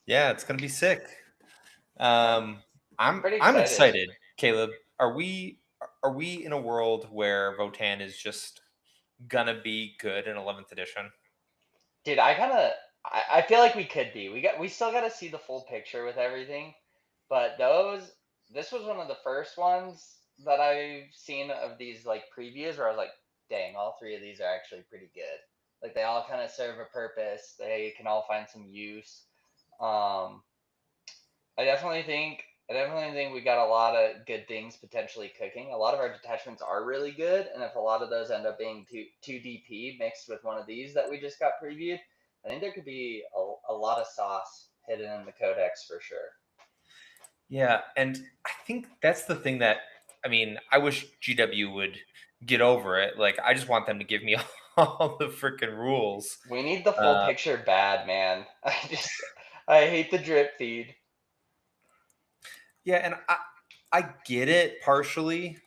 Yeah, it's gonna be sick. I'm pretty I'm excited. excited, Caleb. Are we in a world where Votan is just gonna be good in 11th edition? Dude, I feel like we could be. We still got to see the full picture with everything, but this was one of the first ones that I've seen of these like previews where I was like, dang, all three of these are actually pretty good. Like they all kind of serve a purpose. They can all find some use. Um, I definitely think we got a lot of good things potentially cooking. A lot of our detachments are really good, and if a lot of those end up being two DP mixed with one of these that we just got previewed, I think there could be a lot of sauce hidden in the codex for sure. Yeah, and I think that's the thing that I wish GW would get over it. Like, I just want them to give me all the freaking rules. We need the full Uh, picture bad, man. I hate the drip feed. yeah, and I get it partially.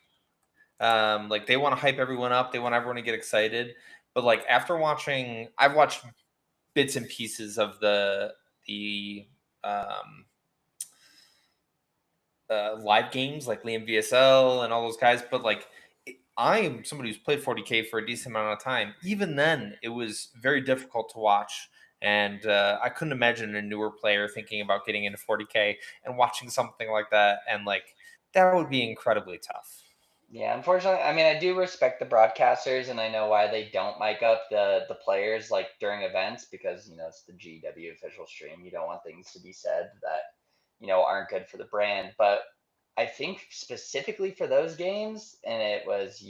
Like they want to hype everyone up, they want everyone to get excited. But like after watching, I've watched bits and pieces of the um, live games like Liam VSL and all those guys. But like I am somebody who's played 40k for a decent amount of time. Even then, it was very difficult to watch. And I couldn't imagine a newer player thinking about getting into 40k and watching something like that. And like that would be incredibly tough. Yeah, unfortunately, I mean, I do respect the broadcasters, and I know why they don't mic up the players like during events because it's the GW official stream. You don't want things to be said that aren't good for the brand. But I think specifically for those games, and it was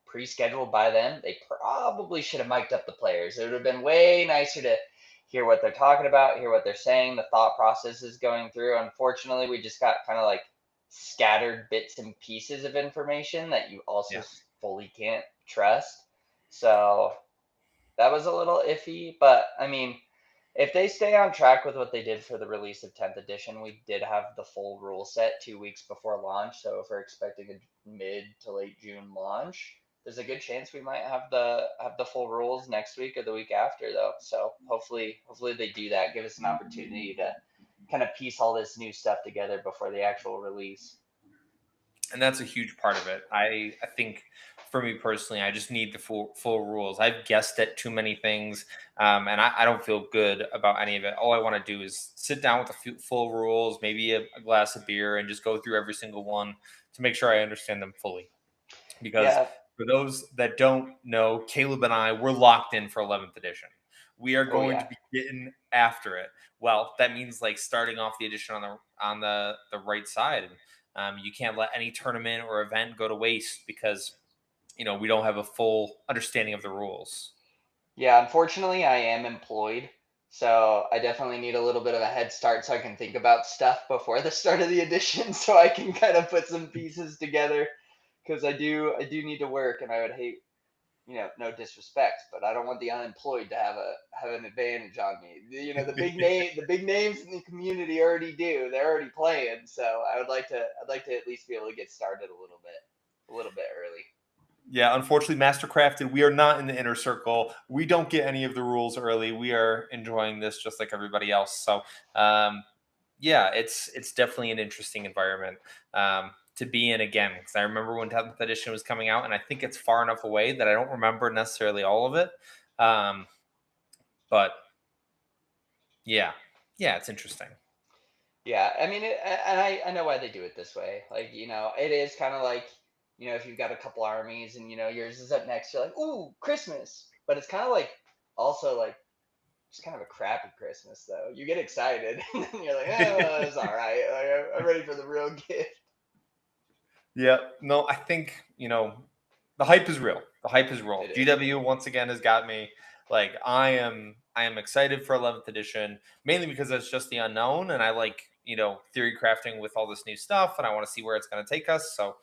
pre-scheduled by them, they probably should have mic'd up the players. It would have been way nicer to hear what they're talking about, hear what they're saying, the thought process is going through. Unfortunately, we just got kind of like scattered bits and pieces of information that you also Yeah. fully can't trust. So that was a little iffy, but I mean, if they stay on track with what they did for the release of 10th edition, we did have the full rule set 2 weeks before launch. So if we're expecting a mid to late June launch, there's a good chance we might have the full rules next week or the week after, though. So hopefully they do that. Give us an opportunity to kind of piece all this new stuff together before the actual release. And that's a huge part of it. I think for me personally, I just need the full rules. I've guessed at too many things, and I don't feel good about any of it. All I want to do is sit down with the full rules, maybe a glass of beer, and just go through every single one to make sure I understand them fully. Because Yeah. for those that don't know, Caleb and I, we're locked in for 11th edition. We are Oh going to yeah. be getting after it. Well, that means like starting off the edition on the right side. And you can't let any tournament or event go to waste because we don't have a full understanding of the rules. Yeah, unfortunately, I am employed, so I definitely need a little bit of a head start so I can think about stuff before the start of the edition, so I can kind of put some pieces together. Because I do need to work, and I would hate, no disrespect, but I don't want the unemployed to have an advantage on me. The big names in the community already do. They're already playing, so I'd like to at least be able to get started a little bit early. Yeah, unfortunately, Mastercrafted, we are not in the inner circle. We don't get any of the rules early. We are enjoying this just like everybody else. So, yeah, it's definitely an interesting environment to be in again. Because I remember when 10th edition was coming out, and I think it's far enough away that I don't remember necessarily all of it. Um, but yeah, yeah, it's interesting. Yeah, I mean, and I know why they do it this way. Like, it is kind of like, if you've got a couple armies and yours is up next, you're like, ooh, Christmas. But it's kind of like also like just kind of a crappy Christmas though. You get excited and then you're like, oh, it's all right. Like, I'm ready for the real gift. Yeah, no, I think the hype is real. The hype is real. It is. GW once again has got me. Like I am excited for 11th edition mainly because it's just the unknown, and I like theory crafting with all this new stuff, and I want to see where it's going to take us. So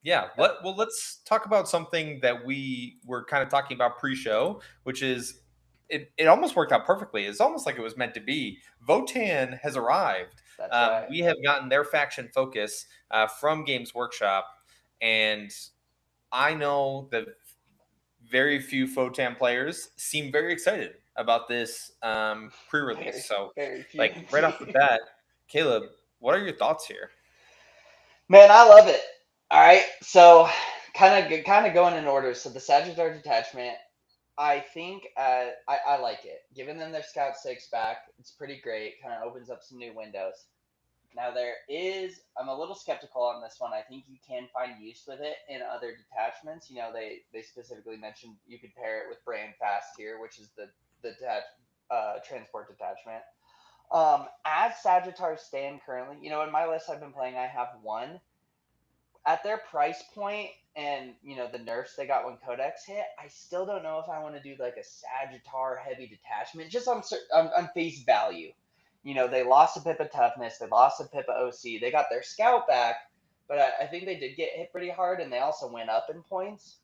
yeah, Yep. let's talk about something that we were kind of talking about pre-show, which is it almost worked out perfectly. It's almost like it was meant to be. Votan has arrived. That's right. We have gotten their faction focus from Games Workshop, and I know that very few Votan players seem very excited. about this pre-release. Very, So, very few like right off the indeed. bat, Caleb, what are your thoughts here? Man, I love it. All right, so kind of going in order. So the Sagittarius detachment, I think I like it. Giving them their Scout 6 back, it's pretty great. Kind of opens up some new windows. Now I'm a little skeptical on this one. I think you can find use with it in other detachments. You know, they specifically mentioned you could pair it with Brand Fast here, which is the transport detachment. As Sagittars stand currently, you know, in my list I've been playing, I have one at their price point and the nerfs they got when Codex hit. I still don't know if I want to do like a Sagittar heavy detachment just on face value. You know, they lost a pip of toughness, they lost a pip of OC, they got their scout back, but I think they did get hit pretty hard, and they also went up in points.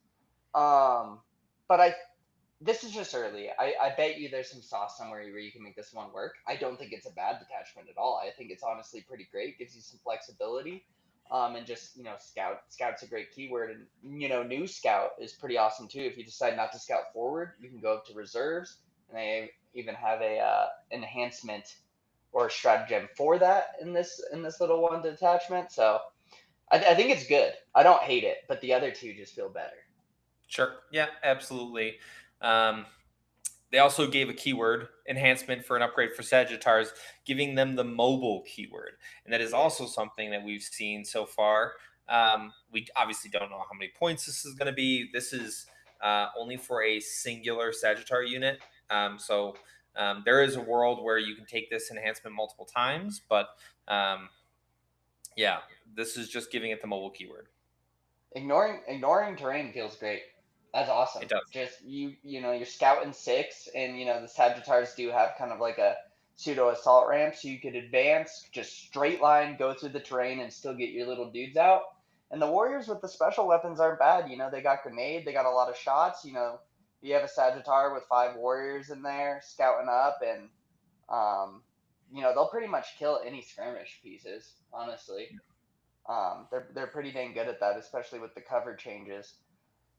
But this is just early. I bet you there's some sauce somewhere where you can make this one work. I don't think it's a bad detachment at all. I think it's honestly pretty great. Gives you some flexibility. And just scout's a great keyword, and new scout is pretty awesome too. If you decide not to scout forward, you can go up to reserves, and they even have a enhancement or a stratagem for that in this little one detachment. So I think it's good. I don't hate it, but the other two just feel better. Sure. Yeah, absolutely. Um, they also gave a keyword enhancement for an upgrade for Sagittars, giving them the mobile keyword. And that is also Yes. something that we've seen so far. We obviously don't know how many points this is going to be. This is only for a singular Sagittar unit. There is a world where you can take this enhancement multiple times, but um, yeah, this is just giving it the mobile keyword. Ignoring terrain feels great. That's awesome. It does. Just you're scouting 6, and the Sagittars do have kind of like a pseudo assault ramp, so you could advance, just straight line, go through the terrain, and still get your little dudes out. And the Warriors with the special weapons aren't bad. They got grenade, they got a lot of shots. You have a Sagittar with 5 Warriors in there scouting up, and they'll pretty much kill any skirmish pieces. Honestly, they're pretty dang good at that, especially with the cover changes.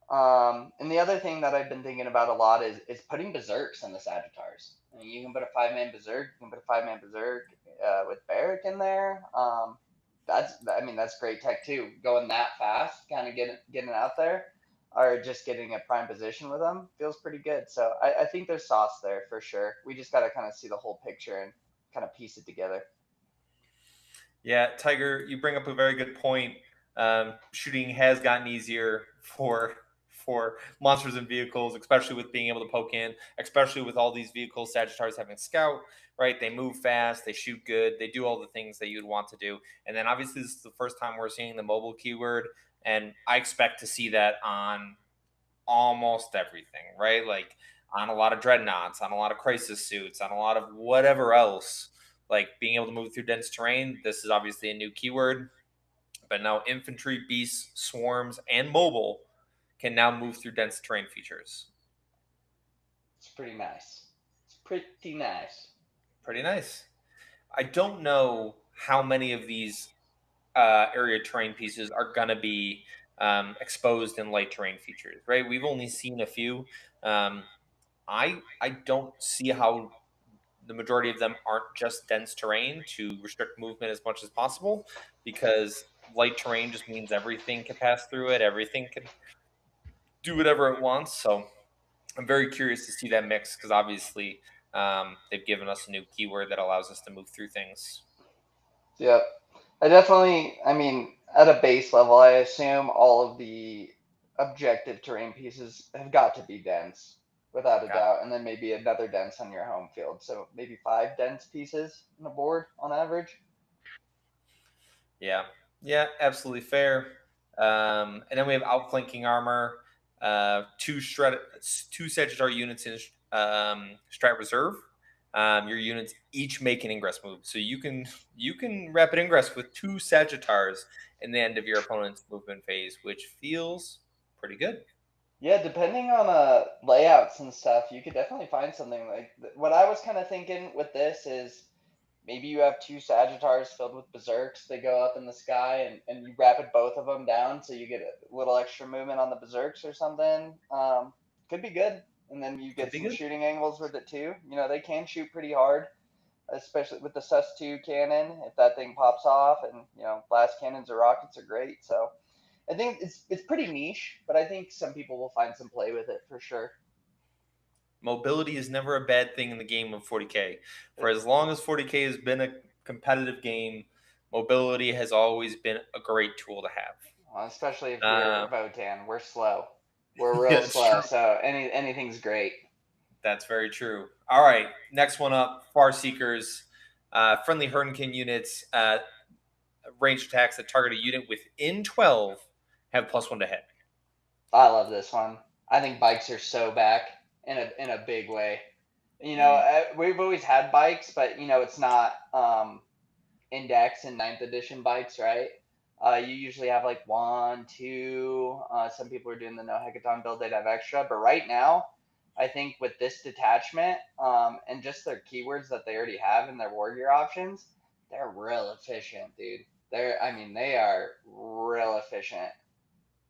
And the other thing that I've been thinking about a lot is putting berserks in the Sagittars. I mean, you can put a 5-man berserk, you can put a 5-man berserk with Barrack in there. That's great tech too. Going that fast, kind of getting out there, or just getting a prime position with them feels pretty good. So I think there's sauce there for sure. We just got to kind of see the whole picture and kind of piece it together. Yeah, Tiger, you bring up a very good point. Shooting has gotten easier for monsters and vehicles, especially with being able to poke in, especially with all these vehicles, Sagittars having scout, right? They move fast, they shoot good, they do all the things that you'd want to do. And then obviously this is the first time we're seeing the mobile keyword, and I expect to see that on almost everything, right? Like on a lot of dreadnoughts, on a lot of crisis suits, on a lot of whatever else. Like being able to move through dense terrain. This is obviously a new keyword, but now infantry, beasts, swarms, and mobile can now move through dense terrain features. It's pretty nice. It's pretty nice. Pretty nice. I don't know how many of these area terrain pieces are going to be exposed in light terrain features, right? We've only seen a few. Um, I don't see how the majority of them aren't just dense terrain to restrict movement as much as possible, because light terrain just means everything can pass through it, everything can do whatever it wants. So I'm very curious to see that mix, because obviously they've given us a new keyword that allows us to move through things. Yep. At a base level, I assume all of the objective terrain pieces have got to be dense, without a Got doubt, and then maybe another dense on your home field. So maybe 5 dense pieces on the board on average. Yeah, yeah, absolutely fair. And then we have outflanking armor, two Sagittar units in strat reserve. Your units each make an ingress move, so you can rapid ingress with two Sagittars in the end of your opponent's movement phase, which feels pretty good. Yeah, depending on layouts and stuff, you could definitely find something like what I was kind of thinking with this is maybe you have 2 Sagittars filled with berserks. They go up in the sky, and you rapid both of them down, so you get a little extra movement on the berserks or something. Could be good. and then you Could get be some good. shooting angles with it too. You know, they can shoot pretty hard, especially with the sus 2 cannon. If that thing pops off, and you know, blast cannons or rockets are great. So I think it's pretty niche, but I think some people will find some play with it for sure. Mobility is never a bad thing in the game of 40k. For as long as 40k has been a competitive game, mobility has always been a great tool to have. Especially if you're Uh, Votan, we're slow. We're real yeah, it's slow, true. so anything's great. That's very true. All right, next one up: Far Seekers, friendly Hurricane units, range attacks that target a unit within 12 have +1 to hit. I love this one. I think bikes are so back in a big way. You know, Mm, we've always had bikes, but you know, it's not index and ninth edition bikes, right? You usually have like one, two. Some people are doing the no hackathon build; they'd have extra. But right now, I think with this detachment and just their keywords that they already have in their war gear options, they're real efficient, dude. I mean, they are real efficient.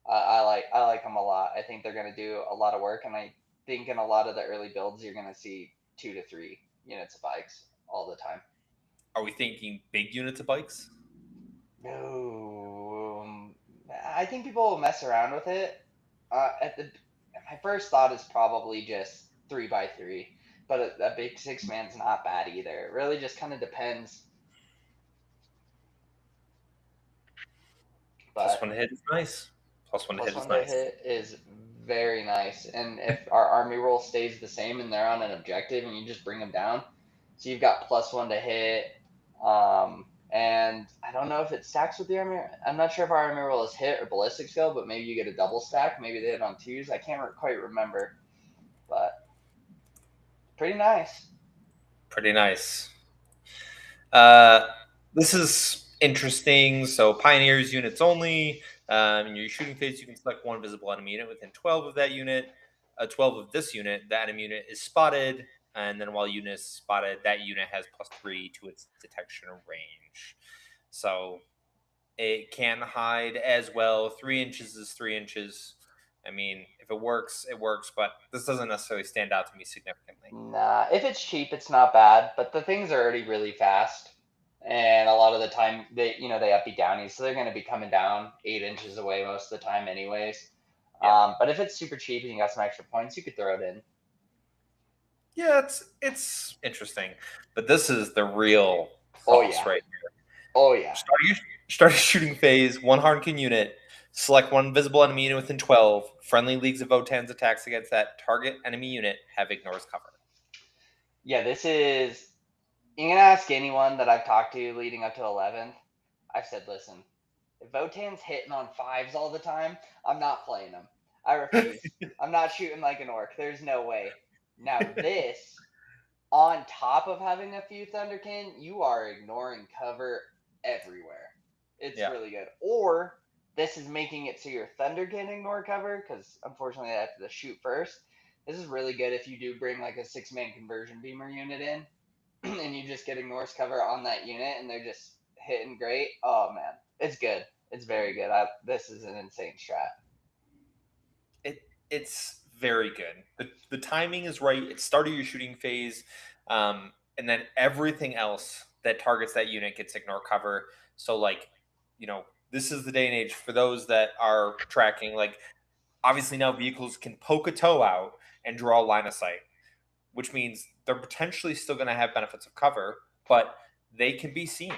I like them a lot. I think they're gonna do a lot of work, and I think in a lot of the early builds, you're gonna see 2 to 3 units of bikes all the time. are we thinking big units of bikes? No, I think people will mess around with it. At the My first thought is probably just 3 by 3, but a big 6 man's not bad either. It really just kind of depends. +1 But to hit is nice. +1 to plus hit is one to nice. hit is very nice. And if our army roll stays the same and they're on an objective and you just bring them down, so you've got +1 to hit. And I don't know if it stacks with the army. I'm not sure if our army roll is hit or ballistic skill, but maybe you get a double stack. Maybe they hit on twos. I can't quite remember, but pretty nice. Pretty nice. Uh, this is interesting. So pioneers units only. In your shooting phase, you can select one visible enemy unit within 12 of that unit. 12 of this unit, the enemy unit is spotted, and then while unit is spotted, that unit has +3 to its detection range. So it can hide as well. 3 inches is 3 inches. I mean, if it works, it works, but this doesn't necessarily stand out to me significantly. Nah, if it's cheap, it's not bad. But the things are already really fast, and a lot of the time they have be downies, so they're going to be coming down 8 inches away most of the time, anyways. Yeah. But if it's super cheap and you got some extra points, you could throw it in. Yeah, it's interesting, but this is the real Oh sauce yeah, right. oh yeah, Start your shooting phase. One Harnkin unit. Select one visible enemy unit within 12. Friendly Leagues of Votan's attacks against that target enemy unit have ignores cover. yeah. This is you can ask anyone that I've talked to leading up to 11th. I've said, listen, if Votan's hitting on fives all the time, I'm not playing him. I refuse. I'm not shooting like an orc. There's no way. Now this, on top of having a few Thunderkin, you are ignoring cover everywhere. It's Yeah. really good. Or this is making it so your Thunderkin ignore cover, because unfortunately I have to shoot first. This is really good if you do bring like a 6 man conversion beamer unit in and you just get ignores cover on that unit and they're just hitting great. Oh man, it's good. It's very good. This is an insane strat. It's very good. The timing is right. It started your shooting phase, and then everything else that targets that unit gets ignore cover. So like, this is the day and age for those that are tracking. Like, obviously now vehicles can poke a toe out and draw a line of sight, which means they're potentially still going to have benefits of cover, but they can be seen,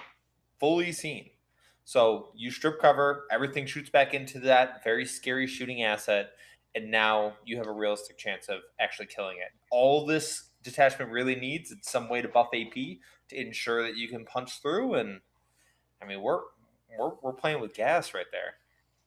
fully seen. So you strip cover, everything shoots back into that very scary shooting asset, and now you have a realistic chance of actually killing it. All this detachment really needs is some way to buff AP to ensure that you can punch through. And I mean, we're playing with gas right there.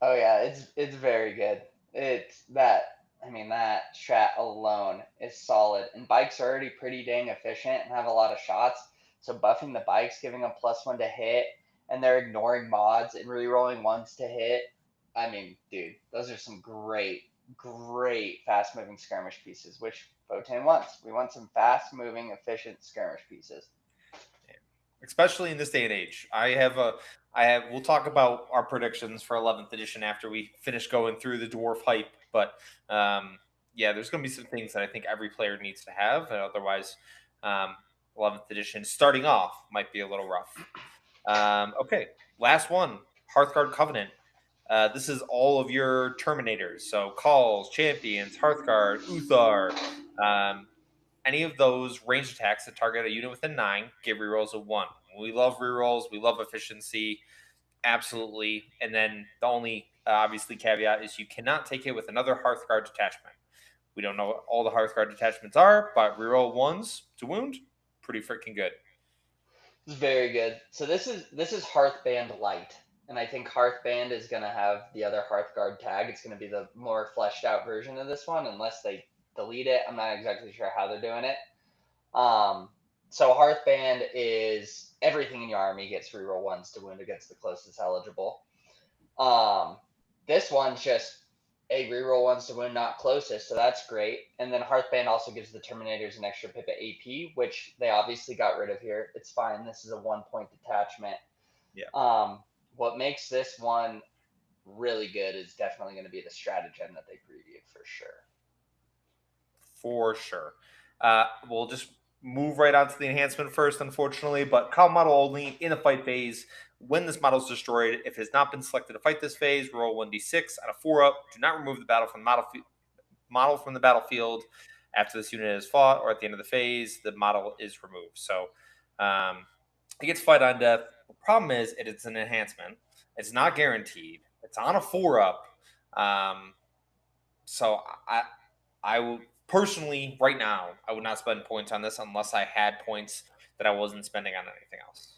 Oh yeah, it's very good. It's that I mean that strat alone is solid, and bikes are already pretty dang efficient and have a lot of shots. So buffing the bikes, giving them +1 to hit, and they're ignoring mods and re-rolling ones to hit. I mean, dude, those are some great fast-moving skirmish pieces, which Votan wants. We want some fast-moving, efficient skirmish pieces. Especially in this day and age. We'll talk about our predictions for 11th edition after we finish going through the dwarf hype, but um yeah, there's going to be some things that I think every player needs to have, and otherwise, um, 11th edition starting off might be a little rough. Okay, last one, Hearthguard Covenant. This is all of your Terminators, so Calls, Champions, Hearthguard, Uthar, um, any of those ranged attacks that target a unit within 9 give rerolls of 1. We love rerolls, we love efficiency, absolutely. And then the only obviously caveat is you cannot take it with another Hearthguard detachment. We don't know what all the Hearthguard detachments are, but reroll 1s to wound, pretty freaking good. It's very good. So this is Hearthband Light, and I think Hearthband is gonna have the other Hearthguard tag. It's gonna be the more fleshed out version of this one, unless they delete it. I'm not exactly sure how they're doing it. Um, so Hearthband is everything in your army gets reroll ones to wound against the closest eligible. Um, this one's just a reroll ones to wound, not closest, so that's great. And then Hearthband also gives the Terminators an extra pip at AP, which they obviously got rid of here. It's fine. This is a 1-point detachment. Yeah, What makes this one really good is definitely going to be the stratagem that they previewed for sure. for sure. We'll just move right on to the enhancement first, unfortunately, but call model only in the fight phase. When this model is destroyed, if it has not been selected to fight this phase, roll 1d6 on a 4-up. Do not remove the battle from the model from the battlefield after this unit is fought or at the end of the phase. The model is removed. So it gets fight on death. The problem is it's an enhancement. It's not guaranteed. It's on a 4-up. So I will personally right now I would not spend points on this unless I had points that I wasn't spending on anything else.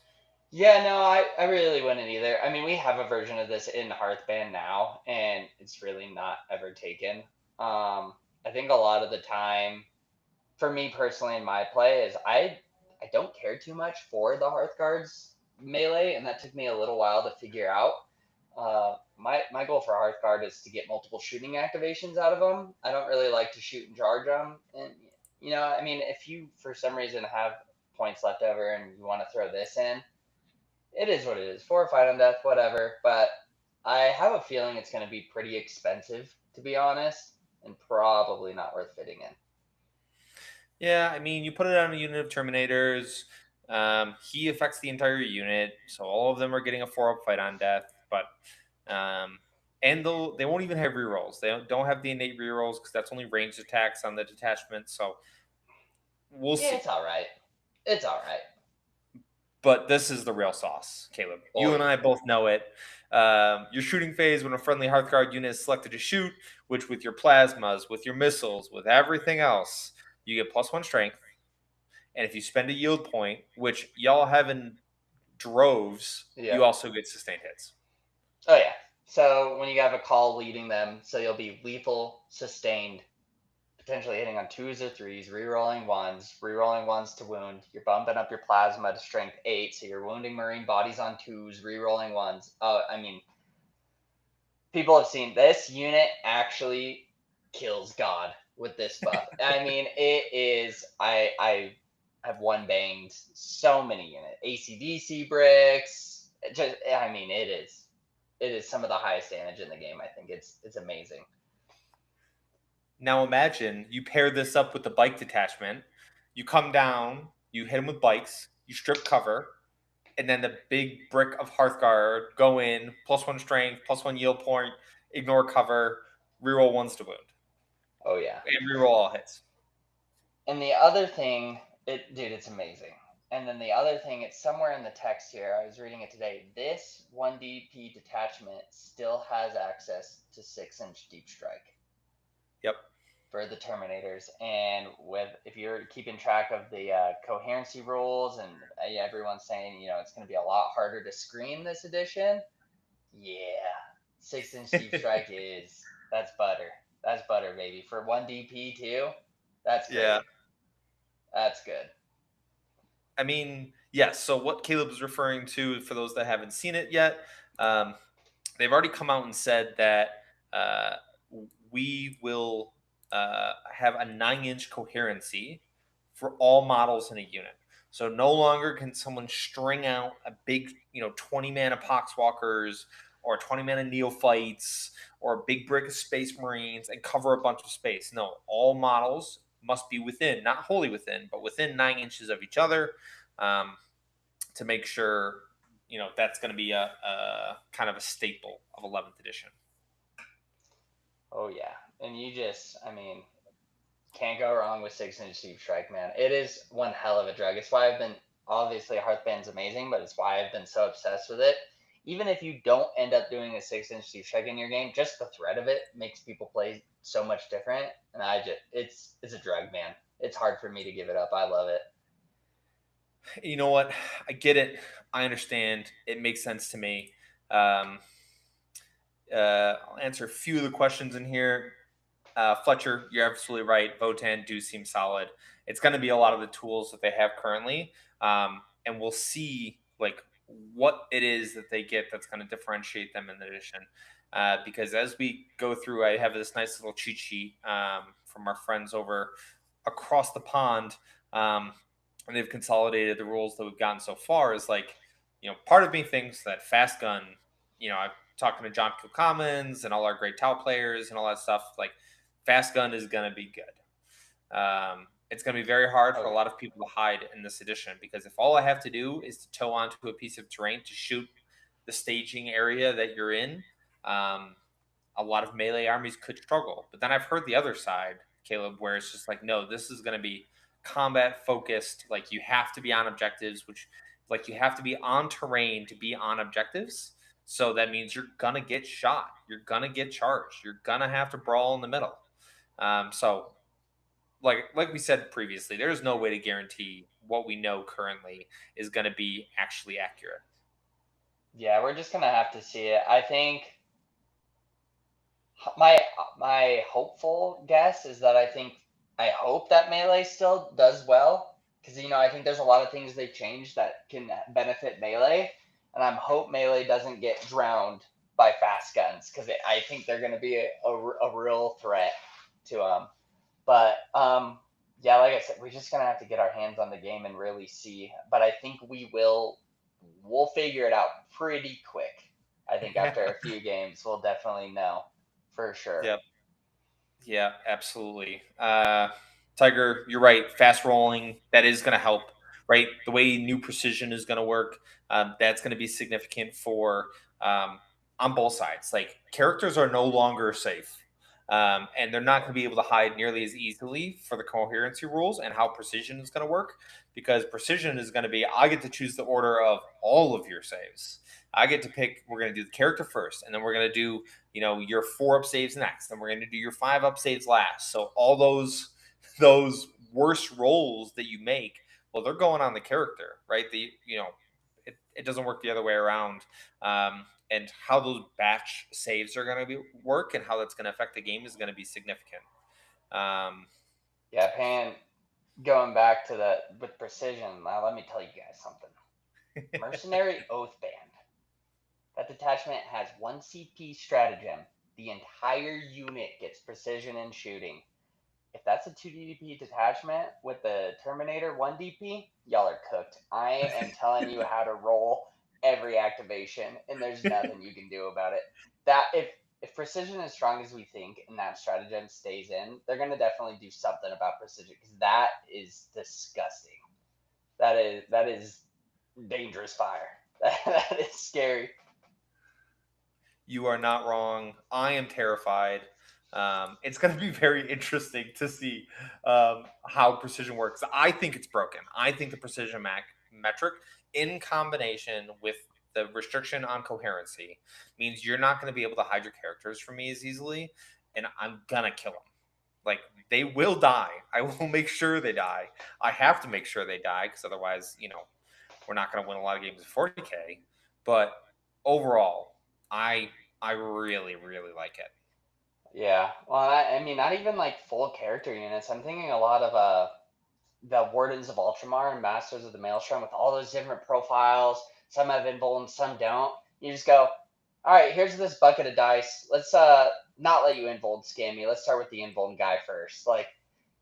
Yeah, no, I really wouldn't either. I mean, we have a version of this in Hearthband now, and it's really not ever taken. I think a lot of the time, for me personally in my play, is I don't care too much for the Hearthguards melee, and that took me a little while to figure out. My goal for Hearthguard is to get multiple shooting activations out of them. I don't really like to shoot and charge them, and I mean, if you for some reason have points left over and you want to throw this in, it is what it is. 4 or 5 on death, whatever. But I have a feeling it's going to be pretty expensive, to be honest, and probably not worth fitting in. Yeah, I mean, you put it on a unit of Terminators. He affects the entire unit, so all of them are getting a 4-up fight on death. But and they won't even have rerolls. They don't have the innate rerolls because that's only ranged attacks on the detachment. So we'll Yeah, see. it's all right. It's all right. But this is the real sauce, Caleb. Oh You and yeah. I both know it. Your shooting phase, when a friendly Hearthguard unit is selected to shoot, which with your plasmas, with your missiles, with everything else, you get +1 strength. And if you spend a yield point, which y'all have in droves, you Yep. also get sustained hits. Oh yeah. So when you have a call leading them, so you'll be lethal, sustained, potentially hitting on 2s or 3s, rerolling ones to wound. You're bumping up your plasma to strength 8, so you're wounding marine bodies on 2s, rerolling ones. I mean, people have seen this unit actually kills God with this buff. I mean, it is. I have one banged so many units. ACDC bricks. Just I mean, it is. It is some of the highest damage in the game. I think it's amazing. Now imagine you pair this up with the bike detachment. You come down, you hit them with bikes, you strip cover, and then the big brick of Hearthguard go in, +1 strength, +1 yield point, ignore cover, reroll 1s to wound, Oh yeah. and reroll all hits. And the other thing, dude, it's amazing. And then the other thing, it's somewhere in the text here. I was reading it today. This 1DP detachment still has access to 6-inch deep strike Yep. for the Terminators. And with if you're keeping track of the coherency rules, and everyone's saying it's going to be a lot harder to screen this edition. Yeah, 6-inch deep strike that's butter. That's butter, baby. For 1DP too, that's Yeah. great. That's good. I mean, yes. So what Caleb is referring to, for those that haven't seen it yet, um, they've already come out and said that uh, we will have a 9-inch coherency for all models in a unit. So no longer can someone string out a big, 20 mana poxwalkers or 20 mana neophytes or a big brick of Space Marines and cover a bunch of space. No, all models must be within, not wholly within, but within 9 inches of each other, um, to make sure that's going to be a kind of a staple of 11th edition. Oh yeah, and I mean, can't go wrong with 6-inch Deep Strike, man. It is one hell of a drug. It's why I've been obviously Hearthband's amazing, but it's why I've been so obsessed with it. Even if you don't end up doing a 6-inch Deep Strike in your game, just the threat of it makes people play so much different. And it's a drug, man. It's hard for me to give it up. I love it. You know what? I get it. I understand. It makes sense to me. Um, I'll answer a few of the questions in here. Fletcher, you're absolutely right. Votan do seem solid. It's going to be a lot of the tools that they have currently, and we'll see like what it is that they get that's going to differentiate them in the edition. Because as we go through, I have this nice little cheat sheet from our friends over across the pond, and they've consolidated the rules that we've gotten so far. Is like, part of me thinks that fast gun. I've talking to John Kilcommons and all our great Tau players and all that stuff. Like, fast gun is going to be good. It's going to be very hard Oh for a yeah. lot of people to hide in this edition because if all I have to do is to tow onto a piece of terrain to shoot the staging area that you're in, um, a lot of melee armies could struggle. But then I've heard the other side, Caleb, where it's just like, no, this is going to be combat focused. Like, you have to be on objectives, which, like, you have to be on terrain to be on objectives. So that means you're going to get shot. You're going to get charged. You're going to have to brawl in the middle. So like we said previously, there's no way to guarantee what we know currently is going to be actually accurate. Yeah, we're just gonna have to see it. I think my hopeful guess is that I hope that melee still does well because I think there's a lot of things they changed that can benefit melee, and I'm hope melee doesn't get drowned by fast guns because I think they're going to be a real threat to them. But yeah, like I said, we're just gonna have to get our hands on the game and really see. But I think we'll figure it out pretty quick. I think after a few games, we'll definitely know for sure. Yep. Yeah, absolutely. Tiger, you're right. Fast rolling, that is going to help, right? The way new precision is going to work, that's going to be significant for on both sides. Like, characters are no longer safe. And they're not going to be able to hide nearly as easily for the coherency rules and how precision is going to work because precision is going to be I get to choose the order of all of your saves. I get to pick, we're going to do the character first, and then we're going to do your 4 up saves next, and we're going to do your 5 up saves last. So all those worst rolls that you make, well, they're going on the character, right? It doesn't work the other way around. And how those batch saves are going to work and how that's going to affect the game is going to be significant. Um, Yeah, Pan. Going back to the with precision. Now let me tell you guys something. Mercenary Oath Band. That detachment has 1 CP stratagem. The entire unit gets precision in shooting. If that's a 2 DP detachment with the Terminator 1 DP, y'all are cooked. I am telling you how to roll every activation, and there's nothing you can do about it. That if precision is strong as we think, and that stratagem stays in, they're gonna definitely do something about precision because that is disgusting. That is dangerous fire. That is scary. You are not wrong. I am terrified. It's going to be very interesting to see how precision works. I think it's broken. I think the precision metric, in combination with the restriction on coherency, means you're not going to be able to hide your characters from me as easily, and I'm going to kill them. Like, they will die. I will make sure they die. I have to make sure they die because otherwise, we're not going to win a lot of games at 40k. But overall, I I really really like it. Yeah. Well, I mean, not even like full character units. I'm thinking a lot of the Wardens of Ultramar and Masters of the Maelstrom with all those different profiles. Some have invuln, some don't. You just go, all right, here's this bucket of dice. Let's not let you invuln scam me. Let's start with the invuln guy first. Like,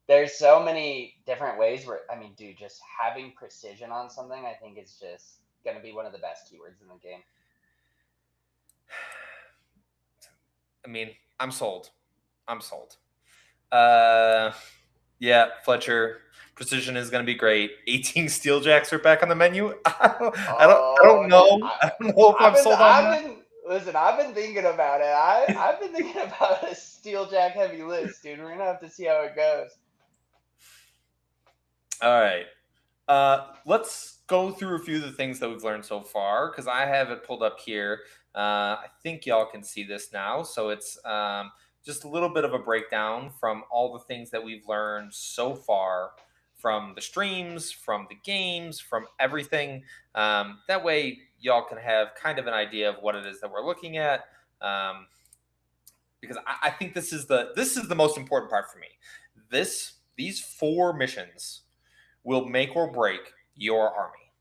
there's so many different ways where I mean, dude, just having precision on something, I think is just gonna be one of the best keywords in the game. I mean, I'm sold. I'm sold. Uh, yeah, Fletcher. Precision is going to be great. 18 steel jacks are back on the menu. I don't Oh, dude, know. I don't know if I'm sold on I've that. been, listen, I've been thinking about it. I've been thinking about a Steeljack heavy list, dude. We're gonna have to see how it goes. All right. Let's go through a few of the things that we've learned so far because I have it pulled up here. I think y'all can see this now. So it's just a little bit of a breakdown from all the things that we've learned so far from the streams, from the games, from everything. That way, y'all can have kind of an idea of what it is that we're looking at. Um, because I think this is the most important part for me. These four missions will make or break your army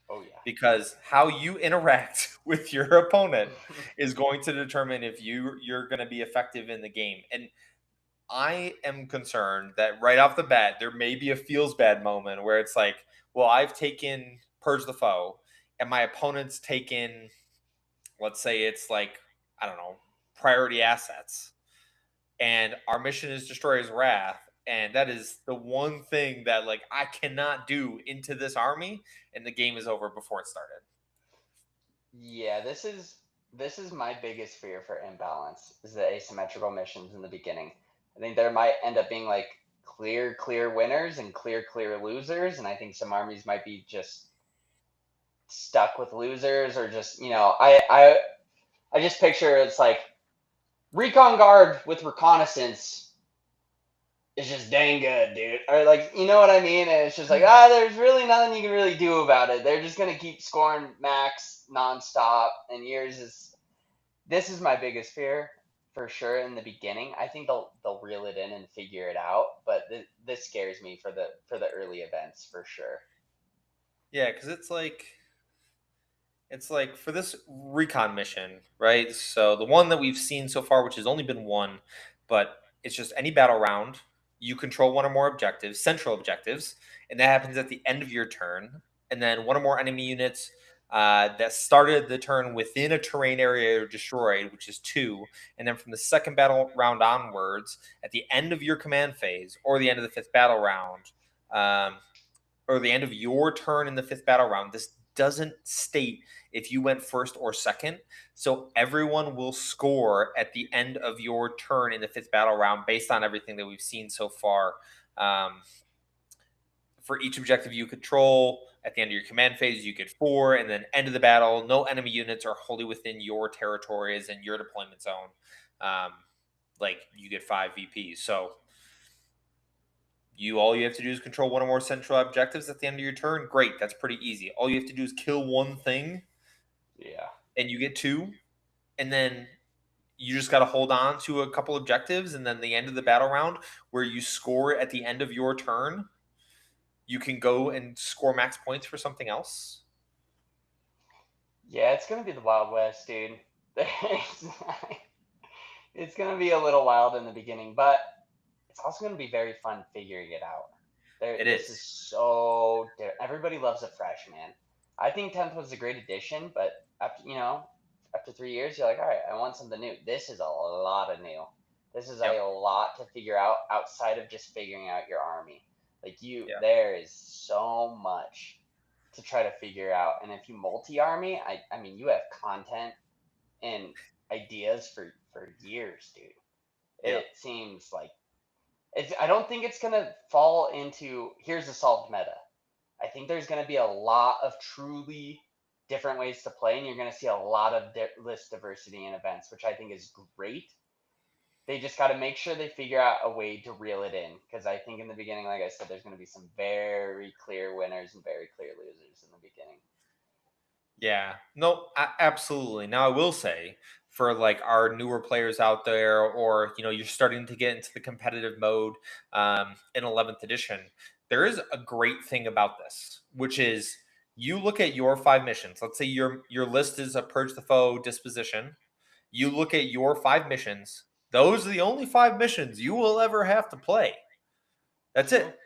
Oh yeah. because how you interact with your opponent is going to determine if you're going to be effective in the game. And I am concerned that right off the bat there may be a feels bad moment where it's like, well, I've taken purge the foe and my opponent's taken, let's say it's like, I don't know, priority assets, and our mission is destroy his wrath, and that is the one thing that like I cannot do into this army, and the game is over before it started. Yeah, this is my biggest fear for imbalance is the asymmetrical missions in the beginning. I think there might end up being like clear winners and clear losers, and I think some armies might be just stuck with losers or just I just picture it's like recon guard with reconnaissance is just dang good, dude. Or like, you know what I mean? And it's just like, there's really nothing you can really do about it. They're just gonna keep scoring max nonstop. And yours is this is my biggest fear for sure in the beginning. I think they'll reel it in and figure it out, but this scares me for the early events for sure. Yeah, because it's like for this recon mission, right? So the one that we've seen so far, which has only been one, but it's just any battle round. You control one or more objectives, central objectives, and that happens at the end of your turn. And then one or more enemy units that started the turn within a terrain area are destroyed, which is two. And then from the second battle round onwards, at the end of your command phase or the end of the fifth battle round, um, or the end of your turn in the fifth battle round. This doesn't state if you went first or second. So everyone will score at the end of your turn in the fifth battle round based on everything that we've seen so far. Um, for each objective you control, at the end of your command phase, you get four, and then end of the battle, no enemy units are wholly within your territories and your deployment zone. Um, like you get five VPs. So all you have to do is control one or more central objectives at the end of your turn. Great, that's pretty easy. All you have to do is kill one thing, Yeah. and you get two, and then you just got to hold on to a couple objectives, and then the end of the battle round, where you score at the end of your turn, you can go and score max points for something else. Yeah, it's gonna be the Wild West, dude. It's gonna be a little wild in the beginning, but it's also going to be very fun figuring it out. It This is. is so everybody loves a fresh man. I think 10th was a great addition, but after 3 years, you're like, all right, I want something new. This is a lot of new. This is Yep. a lot to figure out outside of just figuring out your army. Yeah. There is so much to try to figure out, and if you multi-army, I mean, you have content and ideas for years, dude. Yep. It seems like I don't think it's gonna fall into here's the solved meta. I think there's gonna be a lot of truly different ways to play, and you're gonna see a lot of list diversity in events, which I think is great. They just got to make sure they figure out a way to reel it in, because I think in the beginning, like I said, there's gonna be some very clear winners and very clear losers in the beginning. Yeah, no, absolutely. Now, I will say for like our newer players out there, or you're starting to get into the competitive mode in 11th edition, there is a great thing about this, which is you look at your five missions. Let's say your list is a purge the foe disposition. You look at your five missions. Those are the only five missions you will ever have to play. That's True. it.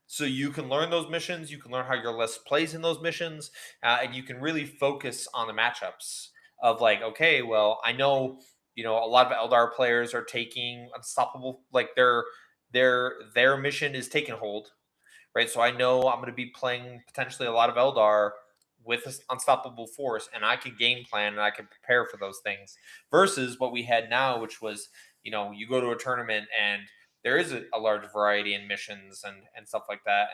So you can learn those missions, you can learn how your list plays in those missions, and you can really focus on the matchups of like, okay, well, I know a lot of Eldar players are taking unstoppable, like their mission is taking hold, right? So I know I'm going to be playing potentially a lot of Eldar with this unstoppable force, and I can game plan and I can prepare for those things. Versus what we had now, which was you go to a tournament and there is a large variety in missions and stuff like that,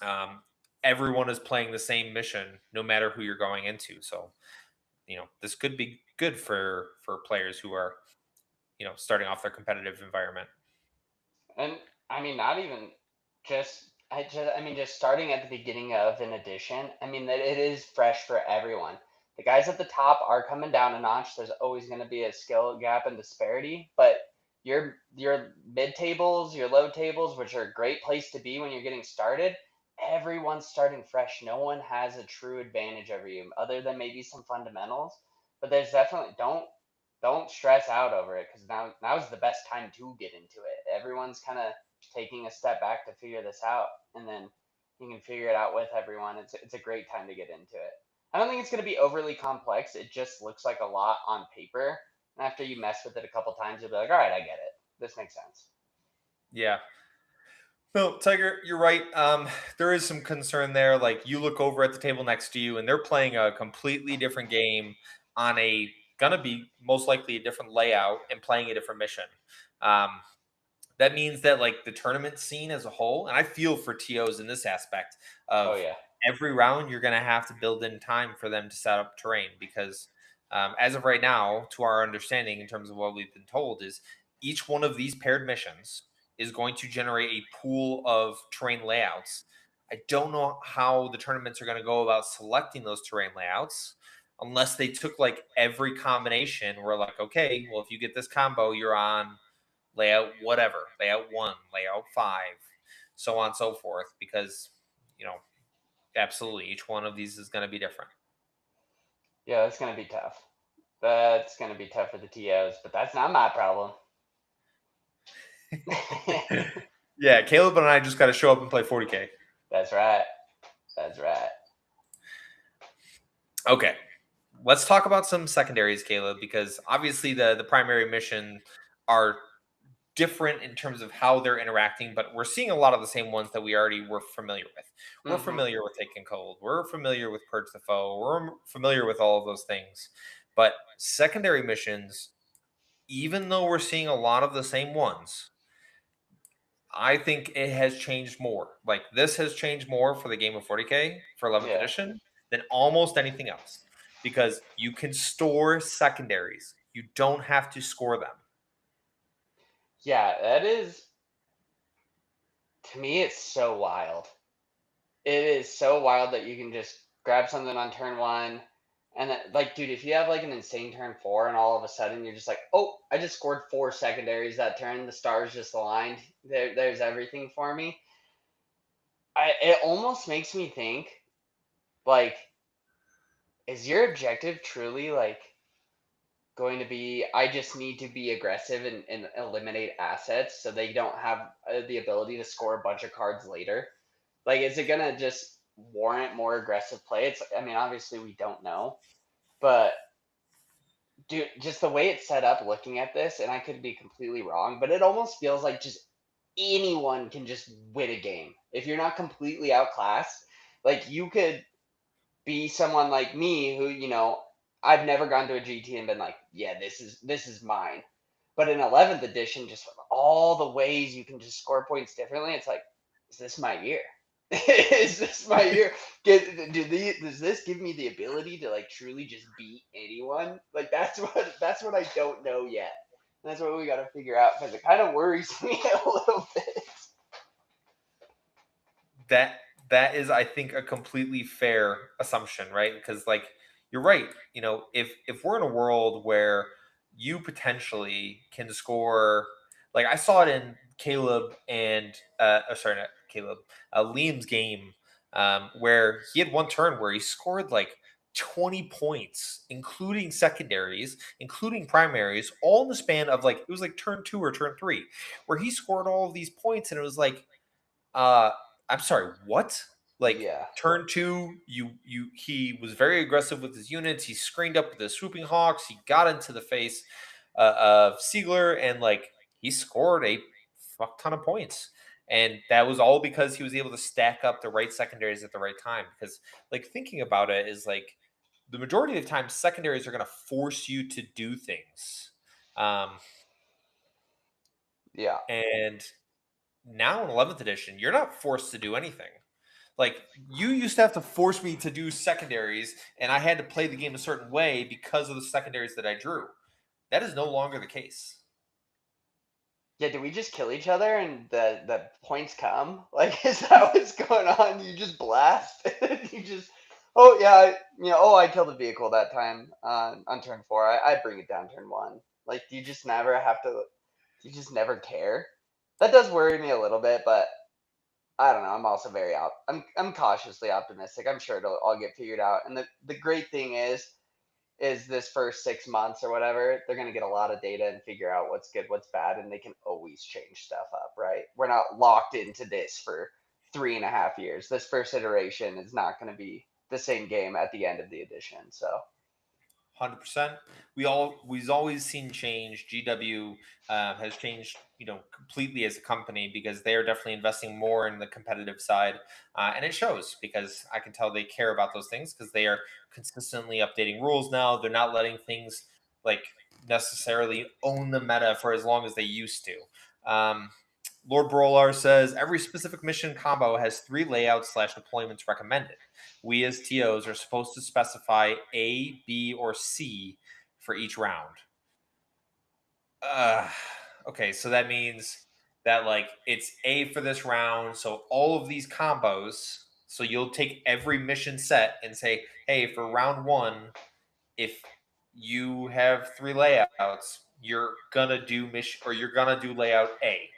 and everyone is playing the same mission no matter who you're going into. So this could be good for players who are starting off their competitive environment. And I mean, not even I mean, just starting at the beginning of an edition. I mean, that it is fresh for everyone. The guys at the top are coming down a notch. There's always going to be a skill gap and disparity, but your mid tables, your low tables, which are a great place to be when you're getting started. Everyone's starting fresh. No one has a true advantage over you, other than maybe some fundamentals. But there's definitely don't stress out over it, because now's the best time to get into it. Everyone's kind of taking a step back to figure this out, and then you can figure it out with everyone. It's a great time to get into it. I don't think it's going to be overly complex. It just looks like a lot on paper, and after you mess with it a couple times, you'll be like, all right, I get it. This makes sense. Yeah. No, Tiger, you're right. There is some concern there. Like you look over at the table next to you, and they're playing a completely different game on a gonna be most likely a different layout and playing a different mission. Um, that means that like the tournament scene as a whole, and I feel for TOs in this aspect Oh of yeah. every round you're going to have to build in time for them to set up terrain because as of right now, to our understanding in terms of what we've been told is each one of these paired missions is going to generate a pool of terrain layouts. I don't know how the tournaments are going to go about selecting those terrain layouts unless they took like every combination. We're like, okay, well, if you get this combo, you're on layout whatever, layout 1, layout 5, so on and so forth, because you know absolutely each one of these is going to be different. Yeah, that's going to be tough. That's going to be tough for the TOs, but that's not my problem. Yeah, Caleb and I just got to show up and play 40k. That's right. That's right. Okay, let's talk about some secondaries, Caleb, because obviously the primary mission are different in terms of how they're interacting, but we're seeing a lot of the same ones that we already were familiar with. We're Hmm. familiar with Taking Cold. We're familiar with Purge the Foe. We're familiar with all of those things. But secondary missions, even though we're seeing a lot of the same ones, I think it has changed more. Like this has changed more for the game of 40k for 11th Yeah. edition than almost anything else because you can store secondaries. You don't have to score them. Yeah, that is, to me, it's so wild. It is so wild that you can just grab something on turn one, and then, like, dude, if you have like an insane turn four, and all of a sudden you're just like, oh, I just scored four secondaries that turn. The stars just aligned. There's everything for me. It almost makes me think, like, is your objective truly like going to be, I just need to be aggressive and eliminate assets so they don't have the ability to score a bunch of cards later? Like, is it gonna just warrant more aggressive play? It's, I mean, obviously we don't know, but dude, just the way it's set up, looking at this, and I could be completely wrong, but it almost feels like just anyone can just win a game if you're not completely outclassed. Like, you could be someone like me who, I've never gone to a GT and been like, yeah, this is mine. But in 11th edition, just with all the ways you can just score points differently, it's like, is this my year? Is this my year? Does this give me the ability to like truly just beat anyone? Like, that's what I don't know yet. And that's what we got to figure out, because it kind of worries me a little bit. That is, I think, a completely fair assumption, right? Because like you're right. If we're in a world where you potentially can score, like I saw it in Caleb and sorry, not Caleb, Liam's game, where he had one turn where he scored like 20 points, including secondaries, including primaries, all in the span of like it was like turn 2 or turn 3, where he scored all of these points, and it was like uh, I'm sorry, what? Like Yeah. turn 2, he was very aggressive with his units. He screened up with the swooping hawks. He got into the face. of Siegler, and like he scored a fuck ton of points. And that was all because he was able to stack up the right secondaries at the right time. Because, like, thinking about it is like the majority of the time, secondaries are going to force you to do things. Um, Yeah. and now in 11th edition, you're not forced to do anything. Like, you used to have to force me to do secondaries, and I had to play the game a certain way because of the secondaries that I drew. That is no longer the case. Yeah, do we just kill each other and the points come? Like, is that what's going on? You just blast. You just, oh yeah, oh, I killed a vehicle that time on turn 4. I bring it down turn 1. Like, do you just never have to? You just never care. That does worry me a little bit, but I don't know. I'm also I'm cautiously optimistic. I'm sure it'll all get figured out. And the great thing is this first 6 months or whatever, they're going to get a lot of data and figure out what's good, what's bad, and they can always change stuff up, right? We're not locked into this for 3.5 years. This first iteration is not going to be the same game at the end of the edition. So 100%. We've always seen change. GW has changed, completely as a company because they are definitely investing more in the competitive side, and it shows because I can tell they care about those things because they are consistently updating rules now. They're not letting things like necessarily own the meta for as long as they used to. Lord Brolar says every specific mission combo has 3 layouts/deployments recommended. We as TOs are supposed to specify A, B, or C for each round. Uh, okay, so that means that like it's A for this round. So all of these combos. So you'll take every mission set and say, hey, for round 1, if you have 3 layouts, you're gonna do mission, or you're gonna do layout A,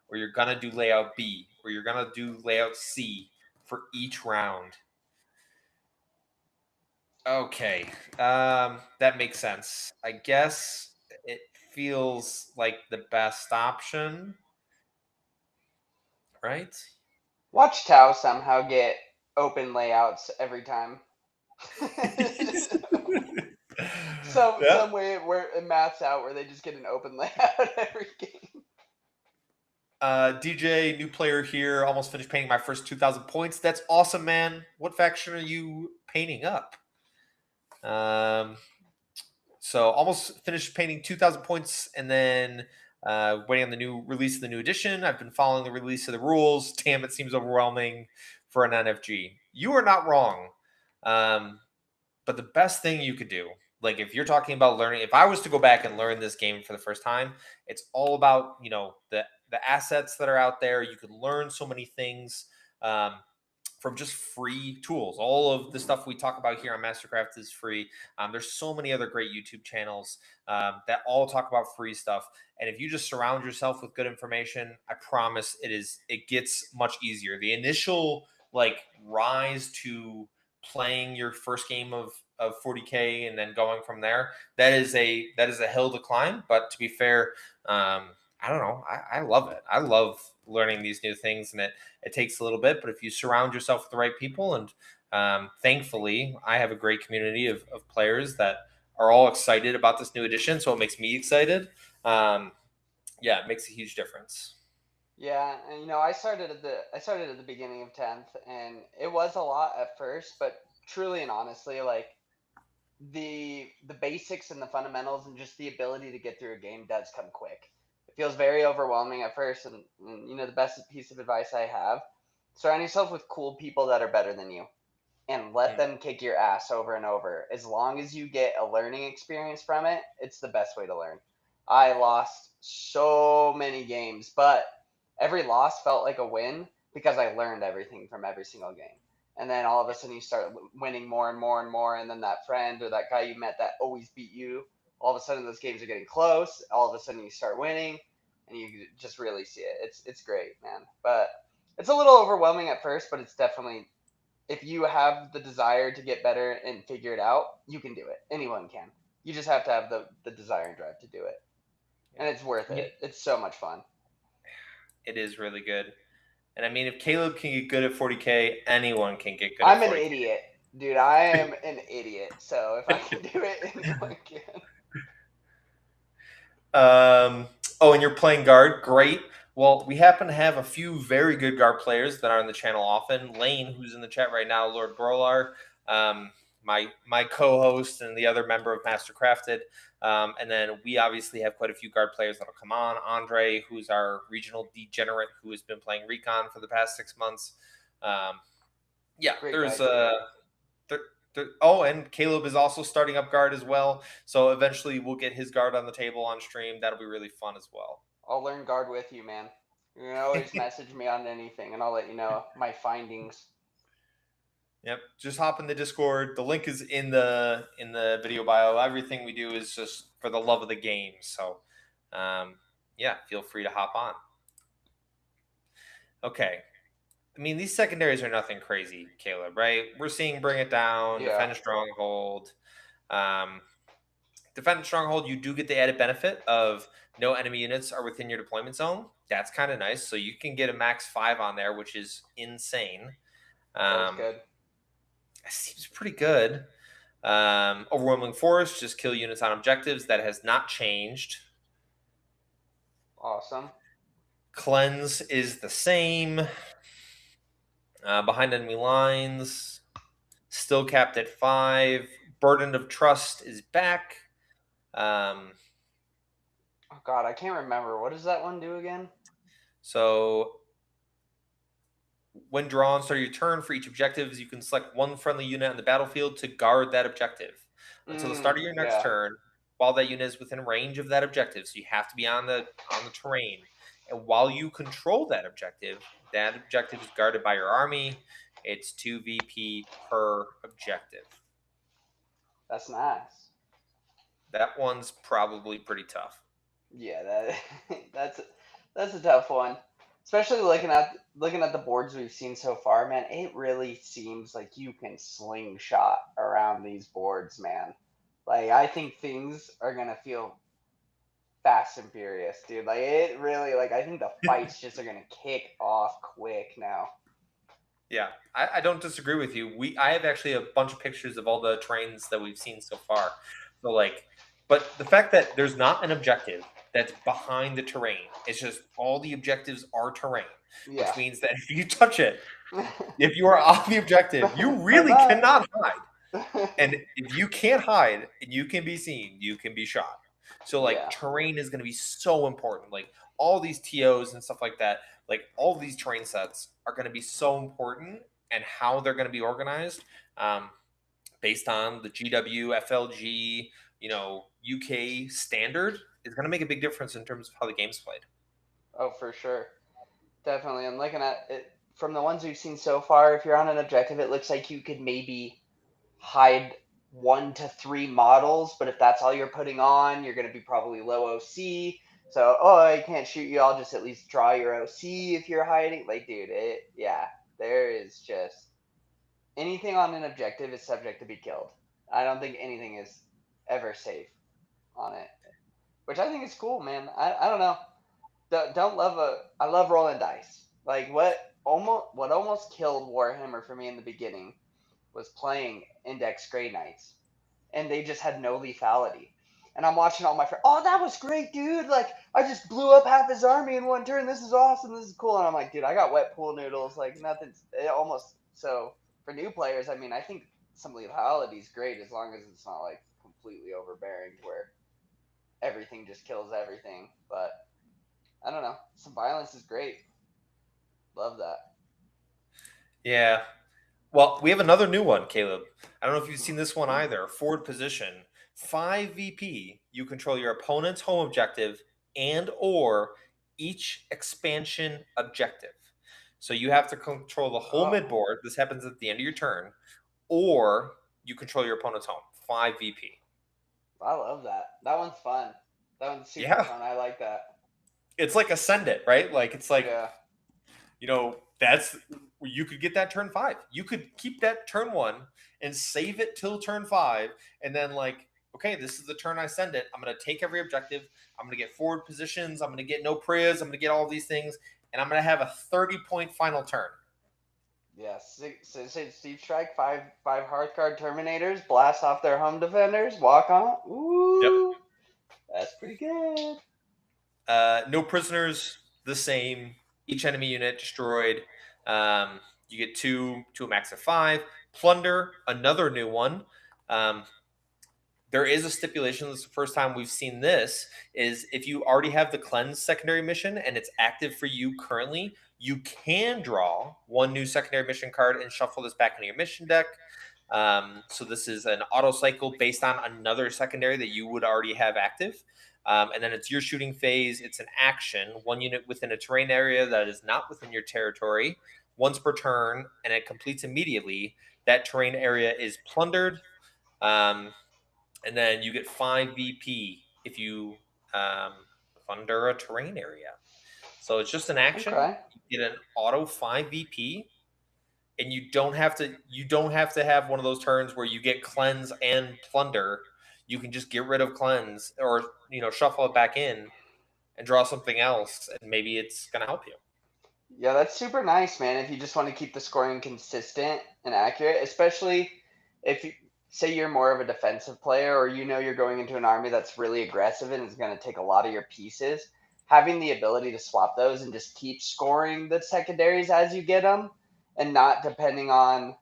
or you're gonna do layout B, or you're gonna do layout C for each round. Okay, that makes sense. I guess it feels like the best option, right? watch Tau somehow get open layouts every time. Yeah. Some way where it maps out where they just get an open layout every game. DJ, new player here. Almost finished painting my first 2,000 points. That's awesome, man. What faction are you painting up? So almost finished painting 2,000 points, and then waiting on the new release of the new edition. I've been following the release of the rules. Damn, it seems overwhelming for an NFG. You are not wrong. But the best thing you could do, like if you're talking about learning, if I was to go back and learn this game for the first time, it's all about the assets that are out there. You can learn so many things. From just free tools. All of the stuff we talk about here on Mastercraft is free. There's so many other great YouTube channels that all talk about free stuff. And if you just surround yourself with good information, I promise it gets much easier. The initial like rise to playing your first game of 40k and then going from there, that is a hill to climb. But to be fair, I don't know. I love it. I love learning these new things, and it takes a little bit, but if you surround yourself with the right people, and thankfully, I have a great community of players that are all excited about this new edition, so it makes me excited. Um, yeah, it makes a huge difference. Yeah, and I started at the beginning of 10th, and it was a lot at first, but truly and honestly, like the basics and the fundamentals and just the ability to get through a game does come quick. It feels very overwhelming at first, and the best piece of advice I have: surround yourself with cool people that are better than you, and let Mm. them kick your ass over and over. As long as you get a learning experience from it, it's the best way to learn. I lost so many games, but every loss felt like a win because I learned everything from every single game. And then all of a sudden you start winning more and more and more, and then that friend or that guy you met that always beat you, all of a sudden those games are getting close. All of a sudden you start winning, and you just really see it. It's great, man. But it's a little overwhelming at first, but it's definitely, if you have the desire to get better and figure it out, you can do it. Anyone can. You just have to have the desire and drive to do it. And it's worth Yeah, it. It's so much fun. it is really good. And I mean, if Caleb can get good at 40k, anyone can get good at I'm an 40k. idiot. Dude, I am an idiot. So if I can do it, anyone can. Oh, and you're playing guard. Great. Well, we happen to have a few very good guard players that are on the channel often. Lane, who's in the chat right now, Lord Brolar, my co-host and the other member of Mastercrafted. And then we obviously have quite a few guard players that'll come on. Andre, who's our regional degenerate, who has been playing Recon for the past 6 months. Yeah, Great guy there's too. oh, and Caleb is also starting up guard as well. So eventually we'll get his guard on the table on stream. That'll be really fun as well. I'll learn guard with you, man. You can always message me on anything, and I'll let you know my findings. Yep, just hop in the Discord. The link is in the video bio. Everything we do is just for the love of the game. So, yeah, feel free to hop on. Okay, I mean these secondaries are nothing crazy, Caleb. Right? We're seeing Bring It Down, Yeah. Defend Stronghold. Defend Stronghold, you do get the added benefit of no enemy units are within your deployment zone. That's kind of nice. So you can get a max 5 on there, which is insane. Feels good. Seems pretty good. Overwhelming Force, just kill units on objectives. That has not changed. Awesome. Cleanse is the same. Behind enemy lines, still capped at 5. Burden of Trust is back. Oh God, I can't remember. What does that one do again? So when drawn, start your turn for each objective, you can select one friendly unit on the battlefield to guard that objective. Until the start of your next turn, while that unit is within range of that objective, so you have to be on the terrain. And while you control that objective is guarded by your army. It's 2 VP per objective. That's nice. That one's probably pretty tough. Yeah, that's a tough one. Especially looking at the boards we've seen so far, man. It really seems like you can slingshot around these boards, man. Like I think things are gonna feel fast and furious, dude. Like it really, like I think the fights just are gonna kick off quick now. Yeah, I don't disagree with you. I have actually a bunch of pictures of all the trains that we've seen so far. So like, but the fact that there's not an objective that's behind the terrain, it's just all the objectives are terrain, Yeah. which means that if you touch it, if you are on the objective, you really cannot hide. And if you can't hide and you can be seen, you can be shot. So like terrain is going to be so important. Like all these TOs and stuff like that, like all these terrain sets are going to be so important, and how they're going to be organized based on the GW, FLG, UK standard is going to make a big difference in terms of how the game's played. Oh, for sure. Definitely. I'm looking at it from the ones we've seen so far. If you're on an objective, it looks like you could maybe hide 1 to 3 models, but if that's all you're putting on, you're going to be probably low OC. So, I can't shoot you. I'll just at least draw your OC if you're hiding. Like, dude, there is just anything on an objective is subject to be killed. I don't think anything is ever safe on it, which I think is cool, man. I don't know. I love rolling dice. Like what almost killed Warhammer for me in the beginning was playing Index Grey Knights, and they just had no lethality. And I'm watching all my friends. Oh, that was great, dude! Like I just blew up half his army in one turn. This is awesome. This is cool. And I'm like, dude, I got wet pool noodles. Like nothing's almost. So for new players, I mean, I think some lethality is great as long as it's not like completely overbearing where everything just kills everything. But I don't know. Some violence is great. Love that. Yeah. Well, we have another new one, Caleb. I don't know if you've seen this one either. Forward position, 5 VP. You control your opponent's home objective and or each expansion objective. So you have to control the whole midboard. This happens at the end of your turn, or you control your opponent's home. 5 VP. I love that. That one's fun. That one's super fun. I like that. It's like Ascend It, right? Like it's like that's you could get that turn 5. You could keep that turn 1 and save it till turn 5, and then like, okay, this is the turn I send it. I'm gonna take every objective. I'm gonna get forward positions. I'm gonna get no priz. I'm gonna get all these things, and I'm gonna have a 30-point final turn. Yes, Steve Strike, five Hearthguard Terminators, blast off their home defenders, walk on. Ooh. Yep. That's pretty good. No prisoners, the same. Each enemy unit destroyed. You get two to a max of 5. Plunder, another new one. Um, there is a stipulation. This is the first time we've seen this. Is if you already have the cleanse secondary mission and it's active for you currently, you can draw one new secondary mission card and shuffle this back into your mission deck. So this is an auto cycle based on another secondary that you would already have active. And then it's your shooting phase. It's an action, one unit within a terrain area that is not within your territory, once per turn, and it completes immediately. That terrain area is plundered. Um, and then you get 5 VP if you um, plunder a terrain area. So it's just an action. Okay. You get an auto 5 VP, and you don't have to have one of those turns where you get cleanse and plunder. You can just get rid of cleanse or shuffle it back in and draw something else, and maybe it's gonna help you. Yeah, that's super nice, man. If you just want to keep the scoring consistent and accurate, especially if you say you're more of a defensive player or you're going into an army that's really aggressive and is going to take a lot of your pieces, having the ability to swap those and just keep scoring the secondaries as you get them and not depending on,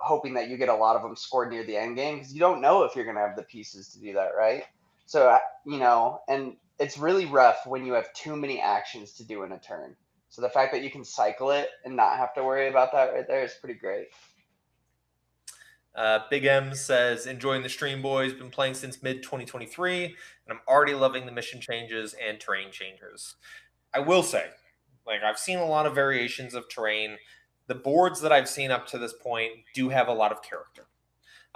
hoping that you get a lot of them scored near the end game because you don't know if you're going to have the pieces to do that, right? So, and it's really rough when you have too many actions to do in a turn. So the fact that you can cycle it and not have to worry about that right there is pretty great. Big M says, enjoying the stream, boys. Been playing since mid 2023, and I'm already loving the mission changes and terrain changes. I will say, like, I've seen a lot of variations of terrain. The boards that I've seen up to this point do have a lot of character.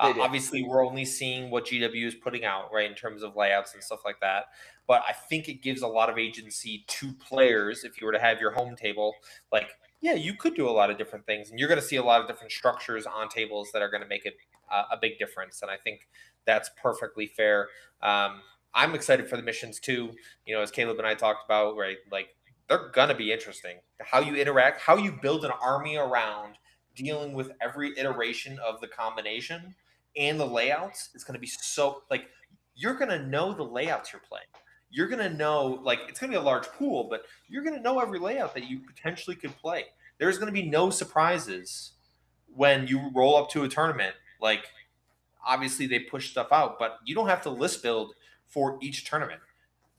They do. Obviously, we're only seeing what GW is putting out, right, in terms of layouts and stuff like that. But I think it gives a lot of agency to players. If you were to have your home table, like, yeah, you could do a lot of different things, and you're going to see a lot of different structures on tables that are going to make it a big difference. And I think that's perfectly fair. Um, I'm excited for the missions too. As Caleb and I talked about, right? Like, they're going to be interesting. How you interact, how you build an army around dealing with every iteration of the combination and the layouts is going to be so, like, you're going to know the layouts you're playing. You're going to know, like, it's going to be a large pool, but you're going to know every layout that you potentially could play. There's going to be no surprises when you roll up to a tournament. Like, obviously they push stuff out, but you don't have to list build for each tournament,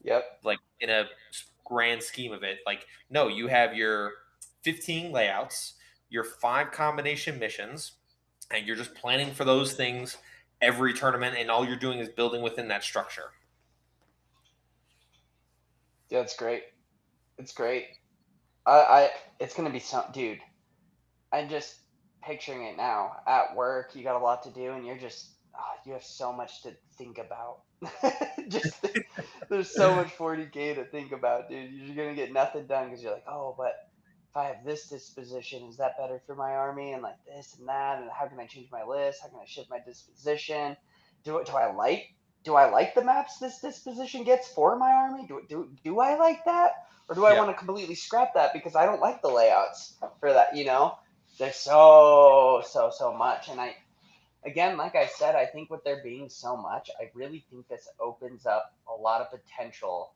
Yep. like, in a grand scheme of it. Like, no, you have your 15 layouts, your 5 combination missions, and you're just planning for those things every tournament, and all you're doing is building within that structure. Yeah, it's great. It's great. I it's gonna be some dude. I'm just picturing it now. At work, you got a lot to do, and you have so much to think about. just there's so much 40k to think about, dude. You're gonna get nothing done because you're like, oh, but if I have this disposition, is that better for my army? And like this and that, and how can I change my list? How can I shift my disposition? Do I like the maps this disposition gets for my army? Do I like that, or do I Yeah, want to completely scrap that because I don't like the layouts for that? There's so much, and again, like I said, I think with there being so much, I really think this opens up a lot of potential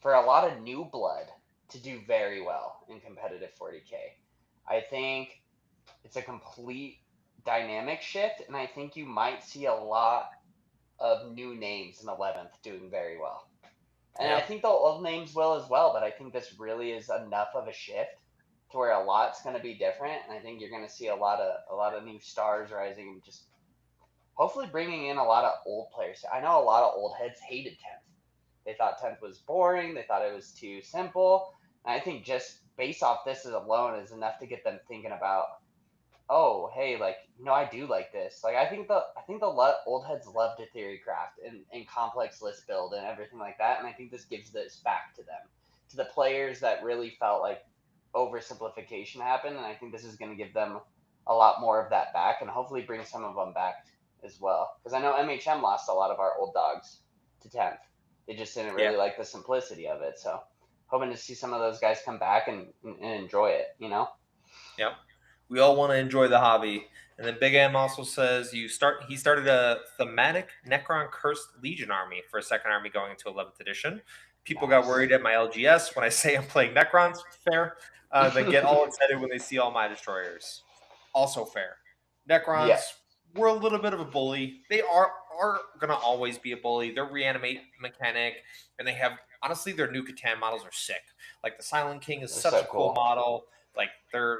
for a lot of new blood to do very well in competitive 40k. I think it's a complete dynamic shift, and I think you might see a lot of new names in 11th doing very well. And I yeah, think the old names will as well, but I think this really is enough of a shift to where a lot's going to be different, and I think you're going to see a lot of new stars rising, and just hopefully bringing in a lot of old players. I know a lot of old heads hated 10th. They thought 10th was boring. They thought it was too simple. And I think just based off this alone is enough to get them thinking about, oh, hey, like, I do like this. Like, I think the old heads loved a theory craft and complex list build and everything like that. And I think this gives this back to them, to the players that really felt like oversimplification happened. And I think this is going to give them a lot more of that back and hopefully bring some of them back as well. Because I know MHM lost a lot of our old dogs to 10th. They just didn't yeah, really like the simplicity of it. So hoping to see some of those guys come back and enjoy it. yeah. We all want to enjoy the hobby. And then Big M also says he started a thematic Necron Cursed Legion army for a second army going into 11th edition. People got Nice. worried at my LGS when I say I'm playing Necrons. Fair. They get all excited when they see all my destroyers. Also fair. Yeah. Necrons were a little bit of a bully. They are gonna always be a bully. Their reanimate mechanic, and they have honestly their new Catan models are sick. Like the Silent King is They're such so a cool cool. model. They're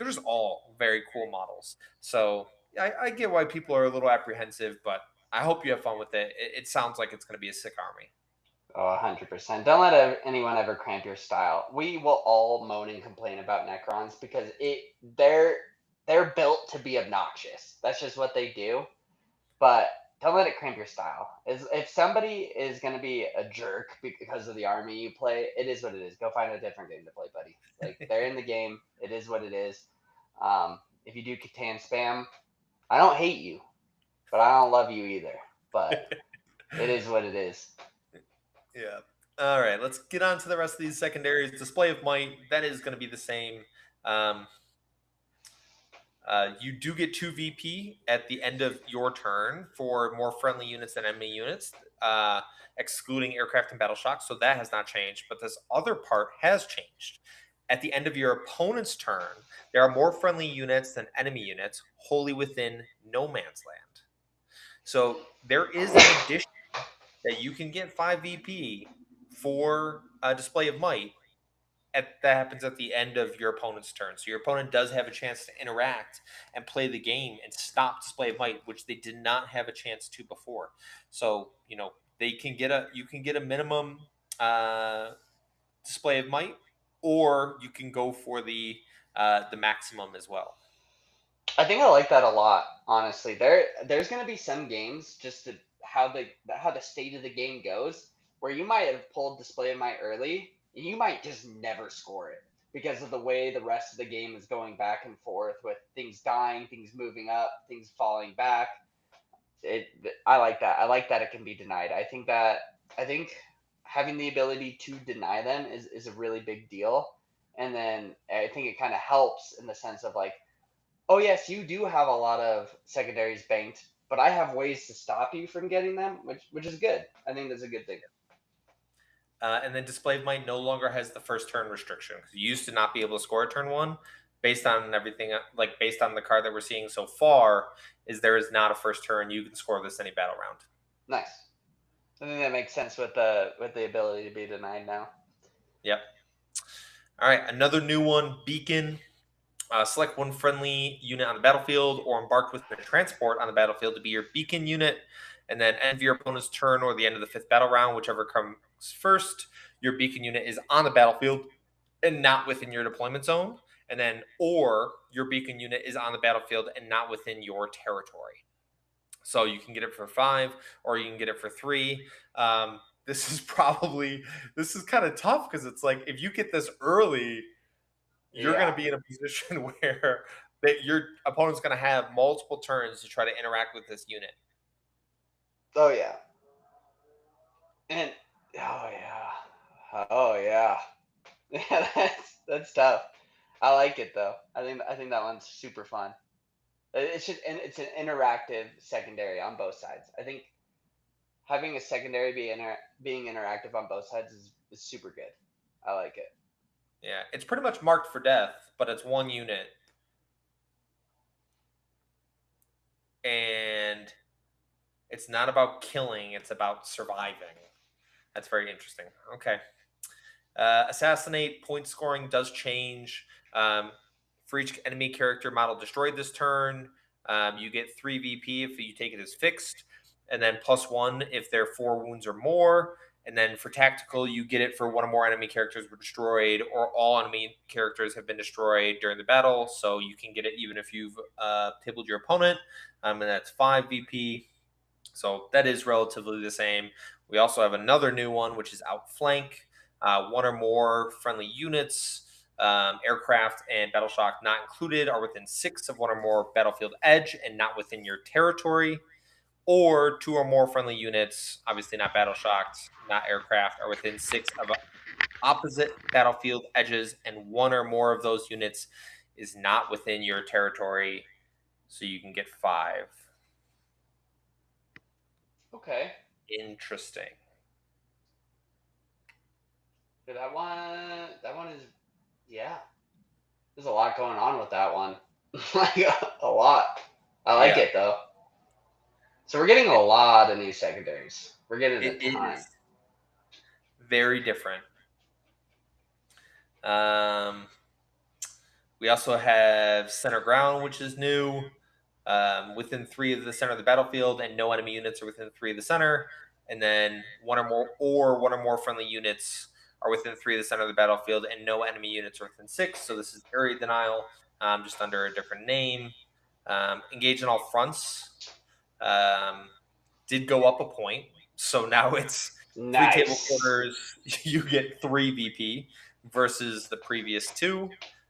just all very cool models. So I get why people are a little apprehensive, but I hope you have fun with it. It sounds like it's going to be a sick army. Oh, 100%. Don't let anyone ever cramp your style. We will all moan and complain about Necrons because they're built to be obnoxious. That's just what they do. But don't let it cramp your style. If somebody is going to be a jerk because of the army you play, it is what it is. Go find a different game to play, buddy. Like, they're in the game. It is what it is. If you do Catan spam, I don't hate you, but I don't love you either. But it is what it is. Yeah. All right, let's get on to the rest of these secondaries. Display of Might, that is going to be the same. Um, you do get 2 VP at the end of your turn for more friendly units than enemy units, excluding aircraft and battle shock. So that has not changed. But this other part has changed. At the end of your opponent's turn, there are more friendly units than enemy units wholly within no man's land. So there is an addition that you can get 5 VP for a display of might that happens at the end of your opponent's turn. So your opponent does have a chance to interact and play the game and stop display of might, which they did not have a chance to before. So you can get a minimum display of might, or you can go for the maximum as well. I think I like that a lot, honestly. There's gonna be some games just to how the state of the game goes, where you might have pulled display of might early, and you might just never score it because of the way the rest of the game is going back and forth with things dying, things moving up, things falling back. It I like that. I like that it can be denied. I think having the ability to deny them is a really big deal. And then I think it kind of helps in the sense of like, oh yes, you do have a lot of secondaries banked, but I have ways to stop you from getting them, which is good. I think that's a good thing. And then display of might no longer has the first turn restriction because you used to not be able to score a turn one based on everything, like based on the card that we're seeing so far. Is there is not a first turn, you can score this any battle round. Nice. I think that makes sense with the ability to be denied now. Yep. All right, another new one, Beacon. Select one friendly unit on the battlefield or embarked with a transport on the battlefield to be your beacon unit. And then end of your opponent's turn or the end of the 5th battle round, whichever comes first, your beacon unit is on the battlefield and not within your deployment zone. And then, or your beacon unit is on the battlefield and not within your territory. So you can get it for 5 or you can get it for 3. This is kind of tough because it's like if you get this early, you're going Yeah. to be in a position where that your opponent's going to have multiple turns to try to interact with this unit. Oh yeah. And oh yeah. Oh yeah. Yeah, that's tough. I like it though. I think that one's super fun. It's an interactive secondary on both sides. I think having a secondary being interactive on both sides is super good. I like it. Yeah, it's pretty much marked for death, but it's one unit. And it's not about killing, it's about surviving. That's very interesting. Okay. Assassinate point scoring does change. For each enemy character model destroyed this turn, you get 3 VP if you take it as fixed, and then +1 if they're 4 wounds or more. And then for tactical, you get it for one or more enemy characters were destroyed, or all enemy characters have been destroyed during the battle. So you can get it even if you've tabled your opponent, and that's 5 VP. So that is relatively the same. We also have another new one, which is Outflank. One or more friendly units, aircraft and battle shock not included, are within 6 of one or more battlefield edge and not within your territory. Or 2 or more friendly units, obviously not battle shocked, not aircraft, are within 6 of opposite battlefield edges, and one or more of those units is not within your territory, so you can get 5. Okay. Interesting. Yeah, that one is, yeah. There's a lot going on with that one. Like a lot. I like Yeah. it though. So we're getting a lot of new secondaries. We're getting a It ton. is very different. We also have center ground, which is new. Within 3 of the center of the battlefield, and no enemy units are within 3 of the center. And then one or more friendly units are within 3 of the center of the battlefield, and no enemy units are within 6. So this is area denial, just under a different name. Engage in all fronts. Did go up a point, so now it's 3 table Nice. quarters. You get 3 VP versus the previous 2.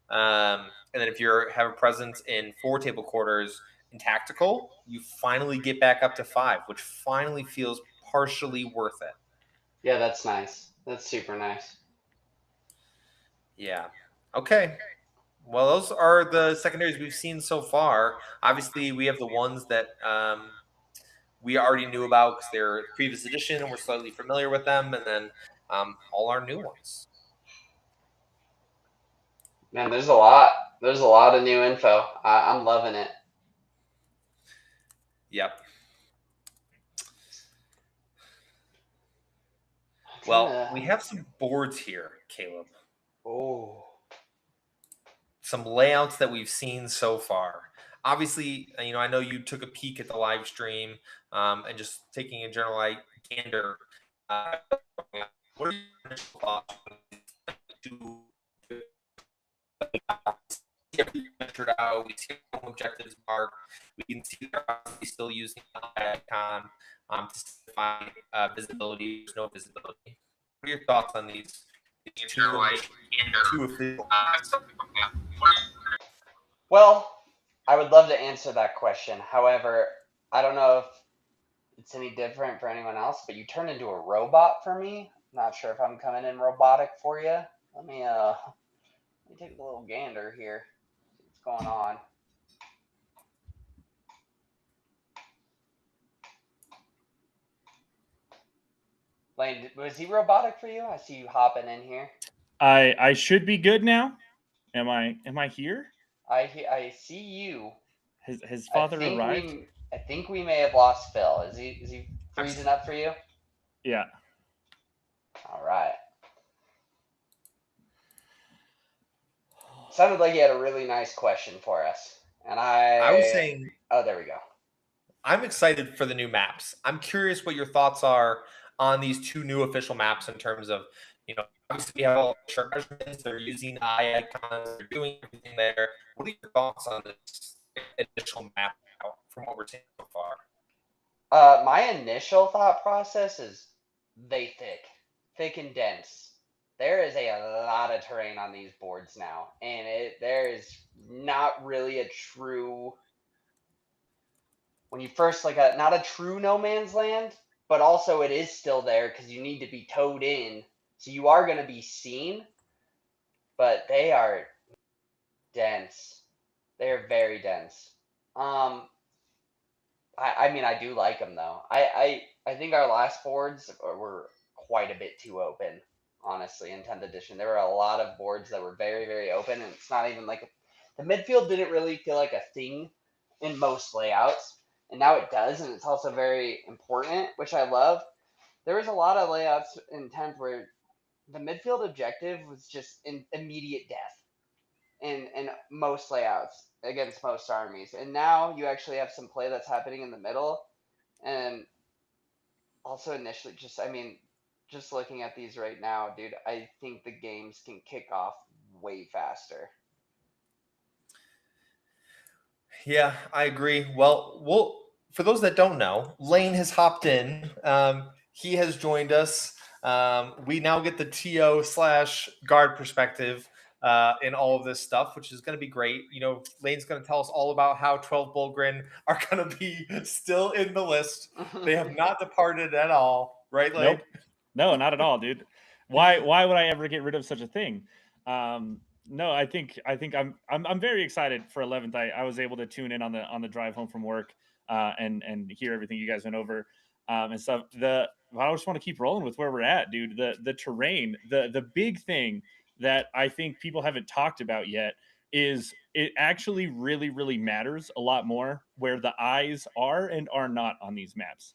And then if you have a presence in 4 table quarters in tactical, you finally get back up to 5, which finally feels partially worth it. Yeah, that's nice. That's super nice. Yeah. Okay. Well, those are the secondaries we've seen so far. Obviously, we have the ones that we already knew about because they're previous edition and we're slightly familiar with them, and then all our new ones. Man, there's a lot. There's a lot of new info. I'm loving it. Yep. Well, we have some boards here, Caleb. Oh. Some layouts that we've seen so far. Obviously, I know you took a peek at the live stream and just taking a general gander. What are your initial thoughts to measured out? We see home objectives marked. We can see they're obviously still using the icon to specify visibility. There's no visibility. What are your thoughts on these two official? Well, I would love to answer that question. However, I don't know if it's any different for anyone else, but you turned into a robot for me. Not sure if I'm coming in robotic for you. Let me take a little gander here. See what's going on. Lane, was he robotic for you? I see you hopping in here. I should be good now. Am I here? I see you. His father arrived. I think we may have lost Phil. Is he freezing up for you? Yeah. All right. Sounded like he had a really nice question for us, and I was saying, oh, there we go. I'm excited for the new maps. I'm curious what your thoughts are on these 2 new official maps in terms of, obviously we have all the shirt measurements, they're using eye icons, they're doing everything there. What are your thoughts on this initial map from what we're seeing so far? My initial thought process is thick and dense. There is a lot of terrain on these boards now, and there is not really a true, when you first not a true no man's land, but also it is still there because you need to be towed in, so you are going to be seen, but they are dense. They are very dense. I mean, I do like them though. I think our last boards were quite a bit too open, honestly. In 10th edition, there were a lot of boards that were very, very open, and it's not even like the midfield didn't really feel like a thing in most layouts, and now it does, and it's also very important, which I love. There was a lot of layouts in 10th where the midfield objective was just immediate death in most layouts against most armies. And now you actually have some play that's happening in the middle. And also initially, just looking at these right now, dude, I think the games can kick off way faster. Yeah, I agree. Well, for those that don't know, Lane has hopped in. He has joined us. We now get the TO/guard perspective in all of this stuff, which is going to be great. Lane's going to tell us all about how 12 Bullgrin are going to be still in the list. They have not departed at all, right, Lane? Nope. No, not at all, dude. Why would I ever get rid of such a thing? No, I think I'm very excited for 11th. I was able to tune in on the drive home from work, and hear everything you guys went over, and stuff. I just want to keep rolling with where we're at, dude. The terrain, the big thing that I think people haven't talked about yet is it actually really matters a lot more where the eyes are and are not on these maps.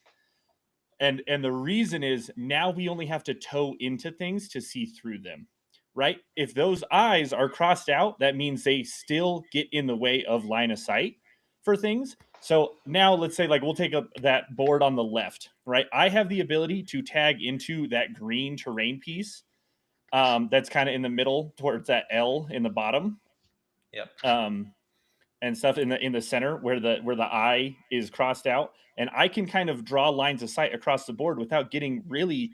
And the reason is now we only have to toe into things to see through them, right? If those eyes are crossed out, that means they still get in the way of line of sight for things. So now let's say, like, we'll take that board on the left, right? I have the ability to tag into that green terrain piece, that's kind of in the middle towards that L in the bottom. Yep. And stuff in the center where the eye is crossed out, and I can kind of draw lines of sight across the board without getting really,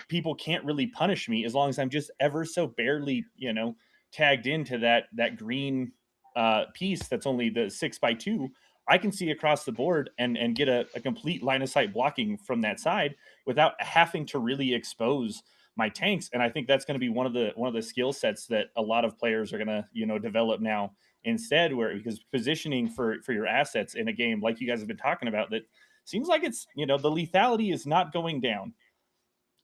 people can't really punish me as long as I'm just ever so barely, tagged into that green piece that's only the 6x2. I can see across the board and get a complete line of sight blocking from that side without having to really expose my tanks. And I think that's going to be one of the skill sets that a lot of players are going to develop now instead, where because positioning for your assets in a game like you guys have been talking about, that seems like it's, the lethality is not going down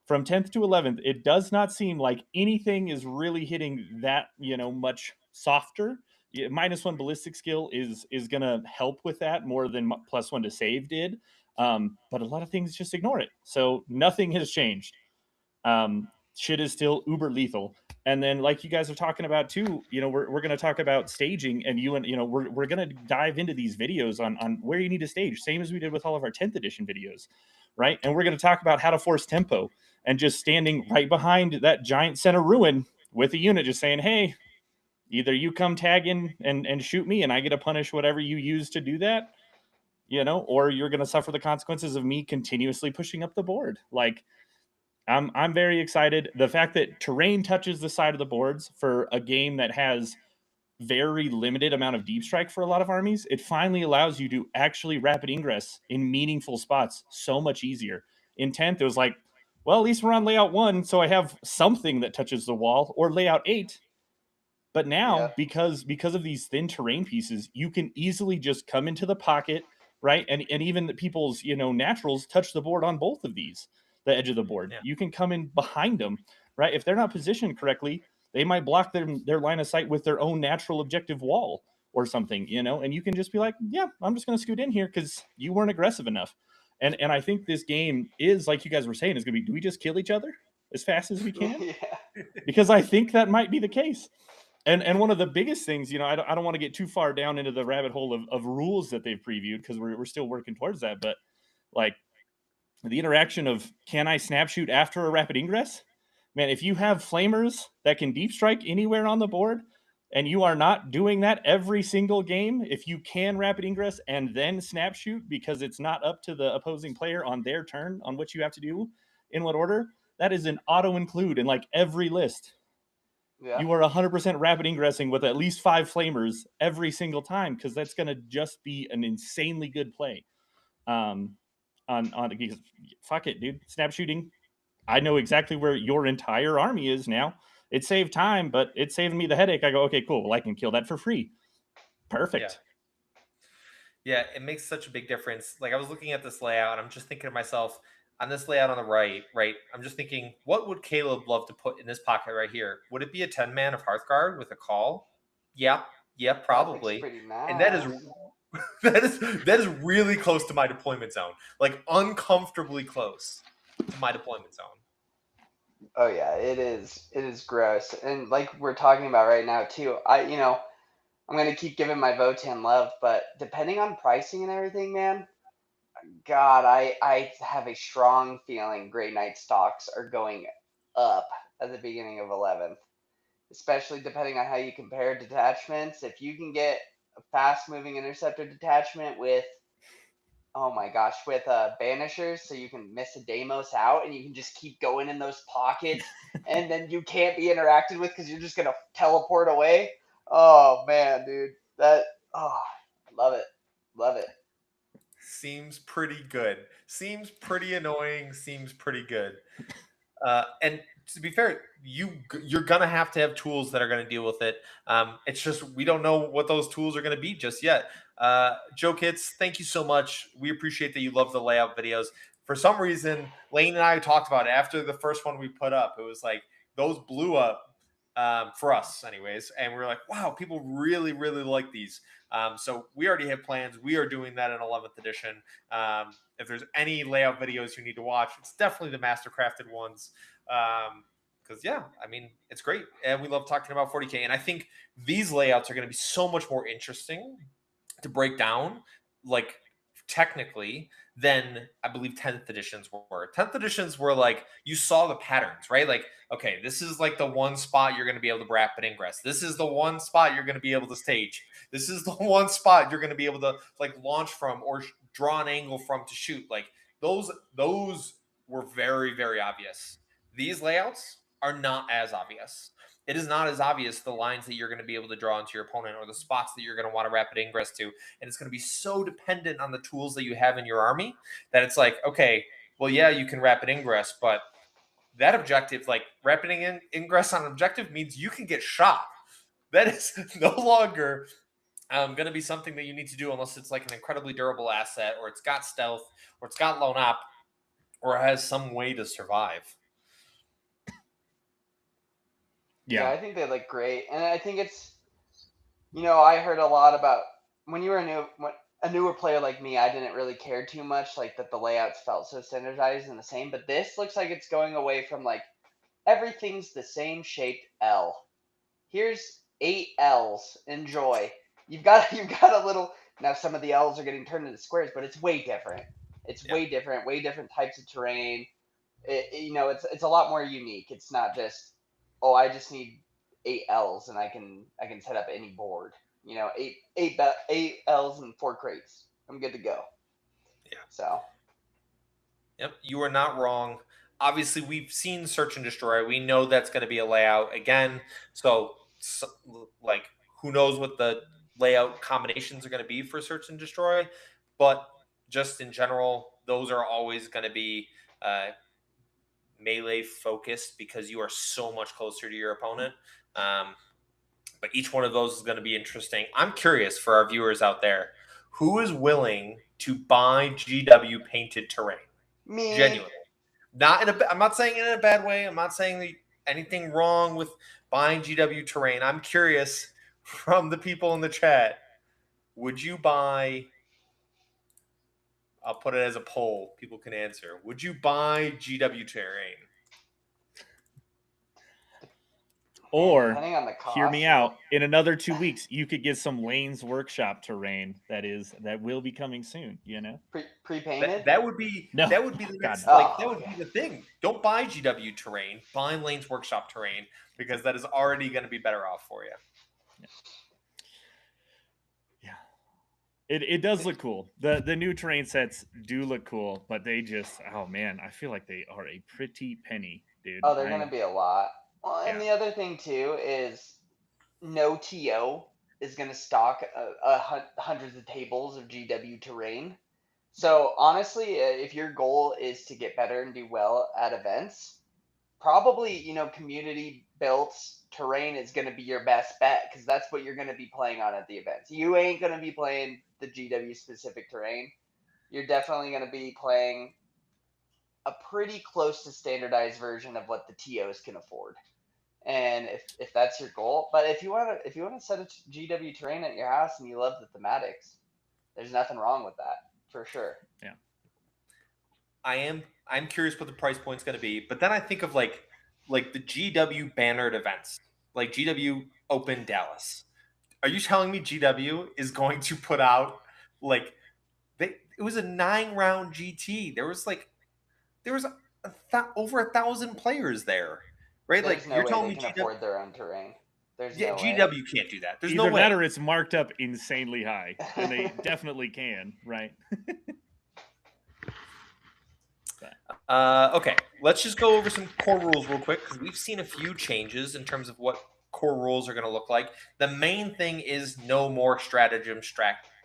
from 10th to 11th. It does not seem like anything is really hitting that, much softer. Yeah, -1 ballistic skill is gonna help with that more than +1 to save did, but a lot of things just ignore it, so nothing has changed. Shit is still uber lethal. And then, like you guys are talking about too, we're going to talk about staging, and we're going to dive into these videos on where you need to stage, same as we did with all of our 10th edition videos, right? And we're going to talk about how to force tempo and just standing right behind that giant center ruin with a unit, just saying, hey, either you come tag in and shoot me and I get to punish whatever you use to do that, or you're going to suffer the consequences of me continuously pushing up the board. Like, I'm very excited. The fact that terrain touches the side of the boards for a game that has very limited amount of deep strike for a lot of armies, it finally allows you to actually rapid ingress in meaningful spots so much easier. In 10th, it was like, well, at least we're on layout 1, so I have something that touches the wall, or layout 8. But Yeah. now, because of these thin terrain pieces, you can easily just come into the pocket, right? And even the people's, naturals touch the board on both of these, the edge of the board. Yeah. You can come in behind them, right? If they're not positioned correctly, they might block their line of sight with their own natural objective wall or something, and you can just be like, yeah, I'm just going to scoot in here because you weren't aggressive enough. And I think this game is, like you guys were saying, is going to be, do we just kill each other as fast as we can? Yeah. Because I think that might be the case. And one of the biggest things, I don't want to get too far down into the rabbit hole of rules that they've previewed, because we're still working towards that. But like the interaction of, can I snap shoot after a rapid ingress? Man, if you have flamers that can deep strike anywhere on the board, and you are not doing that every single game, if you can rapid ingress and then snap shoot because it's not up to the opposing player on their turn on what you have to do in what order, that is an auto include in like every list. Yeah. You are 100% rapid ingressing with at least 5 flamers every single time, because that's going to just be an insanely good play. Because fuck it, dude, snap shooting. I know exactly where your entire army is now. It saved time, but it saved me the headache. I go, okay, cool. Well, I can kill that for free. Perfect. Yeah, it makes such a big difference. Like, I was looking at this layout, and I'm just thinking to myself, on this layout on the right, I'm just thinking, what would Caleb love to put in this pocket right here? Would it be a 10-man of Hearthguard with a call? Yeah, That looks probably. pretty And that nice. is that is really close to my deployment zone. Like, uncomfortably close to my deployment zone. Oh yeah, it is. It is gross, and like we're talking about right now too. I'm gonna keep giving my Votan love, but depending on pricing and everything, man, God, I have a strong feeling Grey Knight stocks are going up at the beginning of 11th, especially depending on how you compare detachments. If you can get a fast moving interceptor detachment with, oh my gosh, with banishers, so you can miss a Deimos out and you can just keep going in those pockets, and then you can't be interacted with because you're just gonna teleport away. Oh man, dude, love it, love it. Seems pretty good. Seems pretty annoying. Seems pretty good. And to be fair, you're gonna have to have tools that are gonna deal with it. It's just we don't know what those tools are gonna be just yet. Joe Kits, thank you so much. We appreciate that you love the layout videos. For some reason, Lane and I talked about it after the first one we put up. It was like those blew up for us, anyways, and we were like, wow, people really, really like these. So we already have plans. We are doing that in 11th edition. If there's any layout videos you need to watch, it's definitely the mastercrafted ones. Because yeah, I mean, it's great, and we love talking about 40k. And I think these layouts are going to be so much more interesting to break down, like technically, than I believe 10th editions were. 10th editions were like you saw the patterns, right? Like, okay, this is like the one spot you're going to be able to wrap an ingress. This is the one spot you're going to be able to stage. This is the one spot you're going to be able to like launch from or draw an angle from to shoot. Like those were very, very obvious. These layouts are not as obvious. It is not as obvious the lines that you're going to be able to draw into your opponent or the spots that you're going to want to rapid ingress to. And it's going to be so dependent on the tools that you have in your army that it's like, okay, well, yeah, you can rapid ingress, but that objective, like rapid ingress on an objective means you can get shot. That is no longer going to be something that you need to do unless it's like an incredibly durable asset or it's got stealth or it's got lone op or has some way to survive. Yeah, I think they look great, and I think it's, I heard a lot about when you were a newer player like me. I didn't really care too much, like that the layouts felt so standardized and the same. But this looks like it's going away from like everything's the same shaped L. Here's 8 L's. Enjoy. You've got a little. Now some of the L's are getting turned into squares, but it's way different. It's way different types of terrain. It's a lot more unique. It's not just, oh, I just need 8 L's and I can set up any board. 8 L's and 4 crates. I'm good to go. Yeah. So. Yep, you are not wrong. Obviously, we've seen Search and Destroy. We know that's going to be a layout again. So, like, who knows what the layout combinations are going to be for Search and Destroy? But just in general, those are always going to be melee focused because you are so much closer to your opponent. But each one of those is going to be interesting. I'm curious for our viewers out there, who is willing to buy GW painted terrain? Me. Genuinely. I'm not saying it in a bad way. I'm not saying anything wrong with buying GW terrain. I'm curious from the people in the chat, would you buy, I'll put it as a poll, people can answer. Would you buy GW terrain? Or, depending on the cost, hear me out, in another 2 weeks, you could get some Lane's Workshop terrain that will be coming soon, Pre-painted? That would be No. that would be the next no. that would be the thing. Don't buy GW terrain, buy Lane's Workshop terrain, because that is already going to be better off for you. Yeah. It does look cool. The new terrain sets do look cool, but they just, oh man, I feel like they are a pretty penny, dude. Oh, they're going to be a lot. Well, and the other thing too is no TO is going to stock hundreds of tables of GW terrain. So honestly, if your goal is to get better and do well at events, probably community built terrain is going to be your best bet because that's what you're going to be playing on at the events. You ain't going to be playing the GW specific terrain. You're definitely going to be playing a pretty close to standardized version of what the TOs can afford. And if that's your goal, but if you want to set a GW terrain at your house and you love the thematics, there's nothing wrong with that for sure. Yeah. I'm curious what the price point's going to be, but then I think of like the GW bannered events, like GW Open Dallas. Are you telling me GW is going to put out like it was a 9-round GT? There was over 1,000 players there, right? There's like no you're way telling they me can GW afford their own terrain. There's no way. GW can't do that. There's Either no way. that or it's marked up insanely high, and they definitely can, right? Okay, let's just go over some core rules real quick because we've seen a few changes in terms of what core rules are going to look like. The main thing is no more stratagem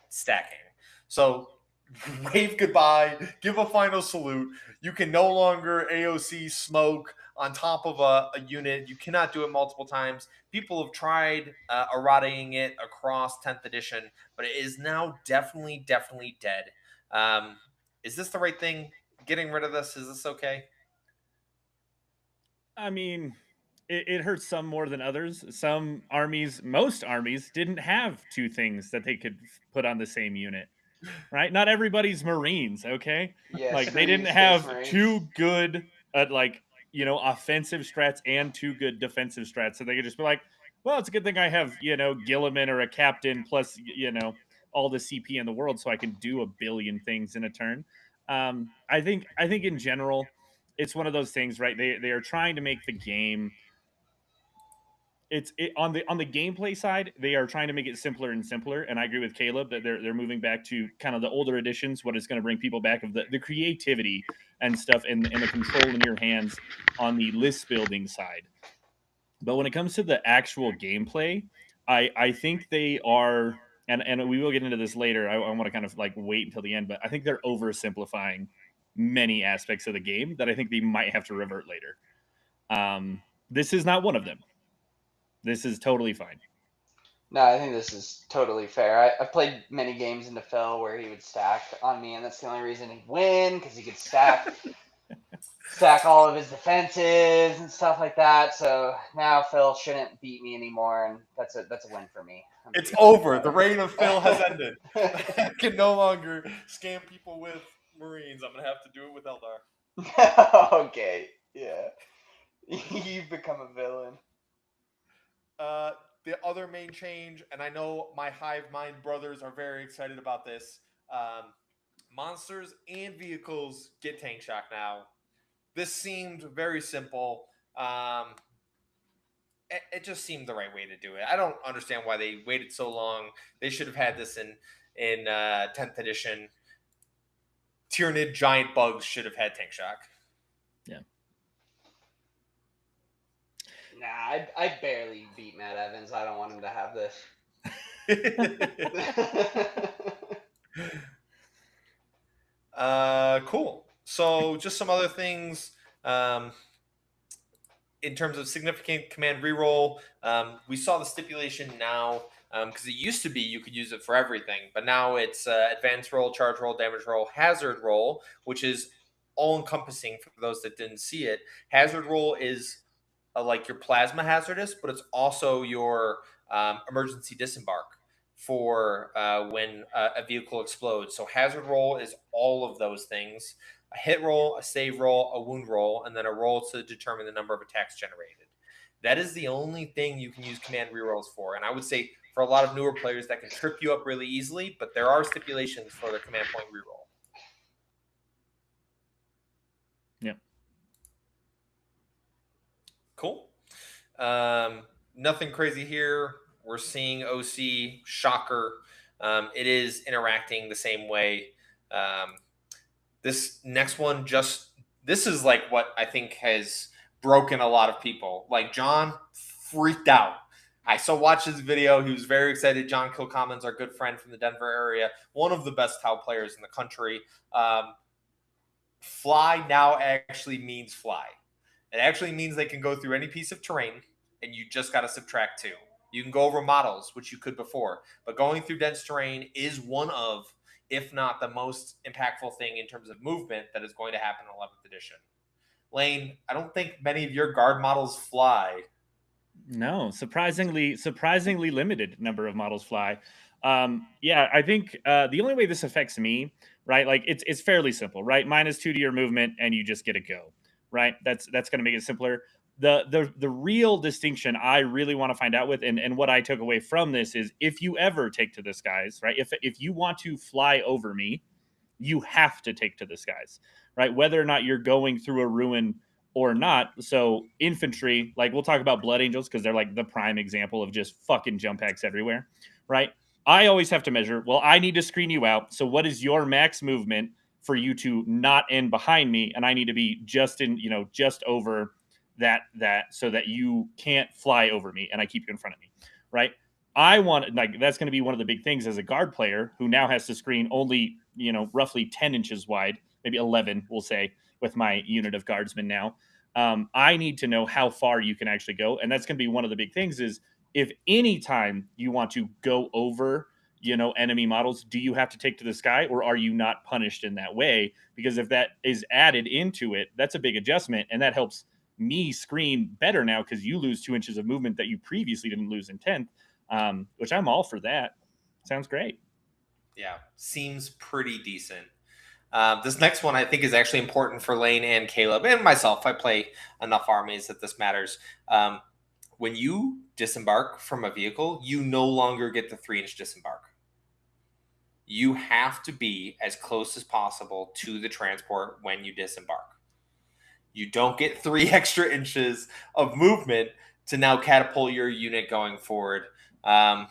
stacking. So wave goodbye, give a final salute. You can no longer AOC smoke on top of a unit. You cannot do it multiple times. People have tried errataing it across 10th edition, but it is now definitely dead. Is this the right thing? Getting rid of this, is this okay? I mean, it hurts some more than others. Some armies, most armies, didn't have two things that they could put on the same unit, right? Not everybody's Marines, okay? Yeah, Like screw they you, didn't Space have Marines. two good, offensive strats and two good defensive strats, so they could just be like, well, it's a good thing I have, Gilliman or a captain plus, all the CP in the world, so I can do a billion things in a turn. I think in general, it's one of those things, right? They are trying to make the game. On the gameplay side, they are trying to make it simpler and simpler. And I agree with Caleb that they're moving back to kind of the older editions, what is going to bring people back of the creativity and stuff and the control in your hands on the list building side. But when it comes to the actual gameplay, I think they are, and we will get into this later. I want to kind of like wait until the end, but I think they're oversimplifying many aspects of the game that I think they might have to revert later. This is not one of them. This is totally fine. No, I think this is totally fair. I've played many games into Phil where he would stack on me, and that's the only reason he'd win, because he could stack all of his defenses and stuff like that. So now Phil shouldn't beat me anymore, and that's a win for me. It's over. The reign of Phil has ended. I can no longer scam people with Marines. I'm gonna have to do it with Eldar. Okay, yeah. You've become a villain. The other main change, and I know my Hive Mind brothers are very excited about this. Monsters and vehicles get tank shock now. This seemed very simple. It just seemed the right way to do it. I don't understand why they waited so long. They should have had this in 10th edition. Tyrannid giant bugs should have had tank shock. Yeah. Nah, I barely beat Matt Evans. I don't want him to have this. Cool. So just some other things. In terms of significant command reroll, we saw the stipulation now because it used to be you could use it for everything, but now it's advanced roll, charge roll, damage roll, hazard roll, which is all encompassing for those that didn't see it. Hazard roll is like your plasma hazardous, but it's also your emergency disembark for when a vehicle explodes. So hazard roll is all of those things. A hit roll, a save roll, a wound roll, and then a roll to determine the number of attacks generated. That is the only thing you can use command rerolls for. And I would say for a lot of newer players, that can trip you up really easily, but there are stipulations for the command point reroll. Yep. Cool. Nothing crazy here. We're seeing OC, shocker. It is interacting the same way. This next one this is like what I think has broken a lot of people. Like John freaked out. I watched his video. He was very excited. John Kilcommon's our good friend from the Denver area, one of the best Tau players in the country. Fly now actually means fly. It actually means they can go through any piece of terrain, and you just got to subtract 2. You can go over models, which you could before, but going through dense terrain is one of, if not the most impactful thing in terms of movement that is going to happen in 11th edition. Lane, I don't think many of your guard models fly. No, surprisingly limited number of models fly. Yeah, I think the only way this affects me, right? Like it's fairly simple, right? -2 to your movement, and you just get a go, right? That's going to make it simpler. The real distinction I really want to find out with, and what I took away from this is, if you ever take to the skies, right? If you want to fly over me, you have to take to the skies, right? Whether or not you're going through a ruin or not. So infantry, like we'll talk about Blood Angels because they're like the prime example of just fucking jump packs everywhere, right? I always have to measure, well, I need to screen you out. So what is your max movement for you to not end behind me? And I need to be just just over that so that you can't fly over me and I keep you in front of me, right? I want, like, that's going to be one of the big things as a guard player who now has to screen only, roughly 10 inches wide, maybe 11, we'll say, with my unit of guardsmen now. I need to know how far you can actually go. And that's going to be one of the big things is if any time you want to go over, enemy models, do you have to take to the sky or are you not punished in that way? Because if that is added into it, that's a big adjustment. And that helps me screen better now because you lose 2 inches of movement that you previously didn't lose in 10th, which I'm all for that. Sounds great. Yeah, seems pretty decent. This next one I think is actually important for Lane and Caleb and myself. I play enough armies that this matters. When you disembark from a vehicle, you no longer get the 3-inch disembark. You have to be as close as possible to the transport when you disembark. You don't get 3 extra inches of movement to now catapult your unit going forward. I'm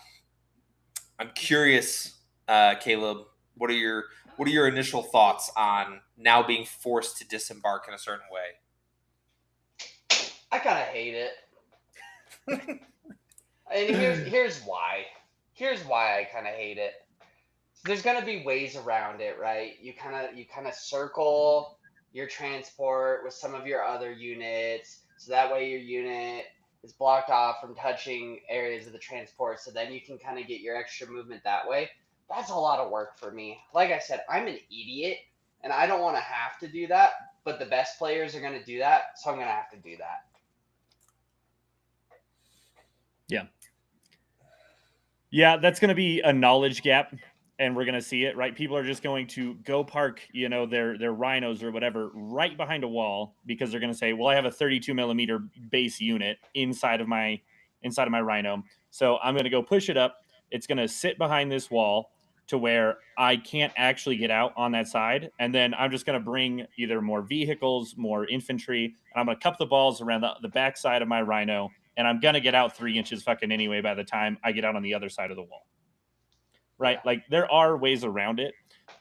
curious, Caleb, what are your initial thoughts on now being forced to disembark in a certain way? I kind of hate it. And here's why. Here's why I kind of hate it. There's gonna be ways around it, right? You kind of circle your transport with some of your other units, so that way your unit is blocked off from touching areas of the transport. So then you can kind of get your extra movement that way. That's a lot of work for me. Like I said, I'm an idiot, and I don't want to have to do that. But the best players are gonna do that, so I'm gonna have to do that. Yeah, that's going to be a knowledge gap, and we're going to see it, right? People are just going to go park, their rhinos or whatever right behind a wall because they're going to say, "Well, I have a 32 millimeter base unit inside of my rhino, so I'm going to go push it up. It's going to sit behind this wall to where I can't actually get out on that side, and then I'm just going to bring either more vehicles, more infantry, and I'm going to cup the balls around the back side of my rhino." And I'm gonna get out 3 inches fucking anyway by the time I get out on the other side of the wall. Right? Yeah. Like there are ways around it.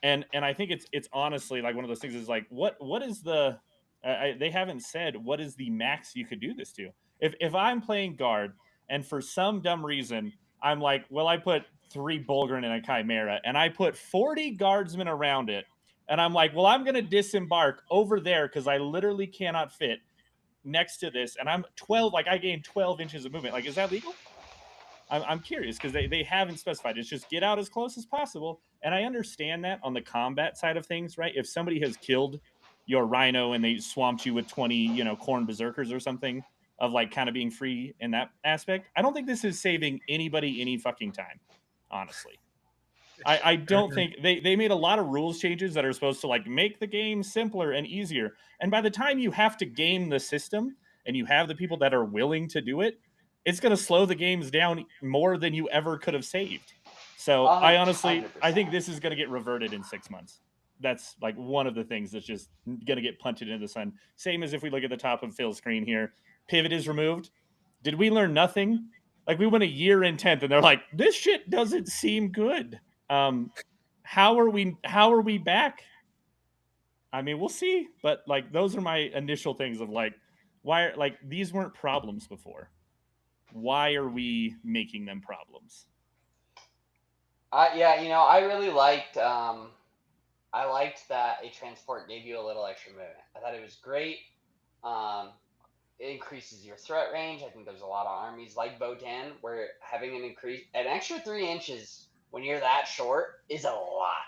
And I think it's honestly like one of those things is like what is the they haven't said what is the max you could do this to. If I'm playing guard and for some dumb reason I'm like, well, I put 3 Bulgrin in a Chimera and I put 40 guardsmen around it, and I'm like, well, I'm gonna disembark over there because I literally cannot fit next to this, and I'm 12, like I gained 12 inches of movement. Like, is that legal? I'm curious because they haven't specified. It's just get out as close as possible. And I understand that on the combat side of things, right? If somebody has killed your rhino and they swamped you with 20, corn berserkers or something, of like kind of being free in that aspect, I don't think this is saving anybody any fucking time, honestly. I don't think they made a lot of rules changes that are supposed to like make the game simpler and easier. And by the time you have to game the system and you have the people that are willing to do it, it's going to slow the games down more than you ever could have saved. So I honestly, I think 100%. this is going to get reverted in 6 months. That's like one of the things that's just going to get punted into the sun. Same as if we look at the top of Phil's screen here. Pivot is removed. Did we learn nothing? Like we went a year in 10th and they're like, this shit doesn't seem good. How are we back? I mean, we'll see, but like those are my initial things of like why like these weren't problems before. Why are we making them problems? Yeah, I really liked. I liked that a transport gave you a little extra movement. I thought it was great. Um, it increases your threat range. I think there's a lot of armies like Botan where having an extra 3 inches when you're that short is a lot,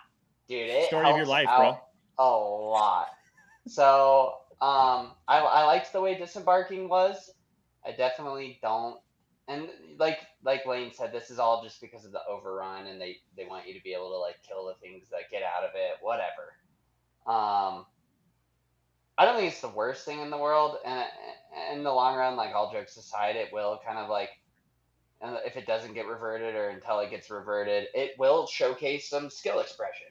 dude. It Story of your helps life, out bro. a lot. So I liked the way disembarking was. I definitely don't. And like Lane said, this is all just because of the overrun, and they want you to be able to like kill the things that get out of it, whatever. I don't think it's the worst thing in the world, and in the long run, like all jokes aside, it will kind of like, if it doesn't get reverted or until it gets reverted, it will showcase some skill expression,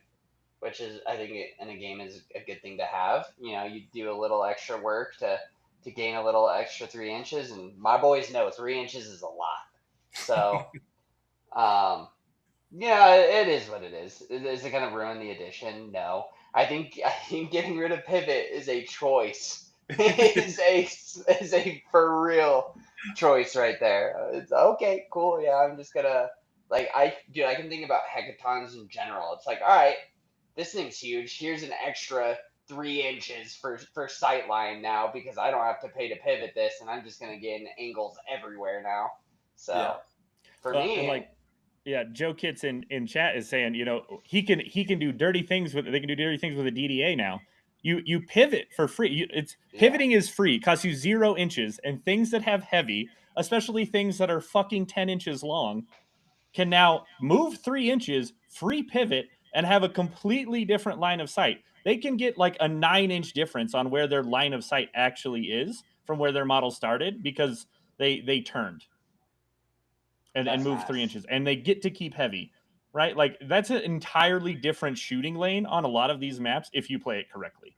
which is I think in a game is a good thing to have. You do a little extra work to gain a little extra 3 inches, and my boys know 3 inches is a lot. So, yeah, it is what it is. Is it going to ruin the edition? No. I think getting rid of pivot is a choice. is a for real choice right there. It's okay, cool. Yeah, I'm just gonna I can think about hackathons in general. It's like, all right, this thing's huge. Here's an extra 3 inches for sight line now because I don't have to pay to pivot this, and I'm just gonna get angles everywhere now. So Yeah. for Well, and me, like, yeah, Joe Kitts in chat is saying, he can do dirty things with they can do dirty things with a DDA now. You pivot for free. It's pivoting is free, costs you 0 inches, and things that have heavy, especially things that are fucking 10 inches long, can now move 3 inches, free pivot, and have a completely different line of sight. They can get like a 9 inch difference on where their line of sight actually is from where their model started because they turned and that's moved nice. 3 inches, and they get to keep heavy, right? Like that's an entirely different shooting lane on a lot of these maps if you play it correctly.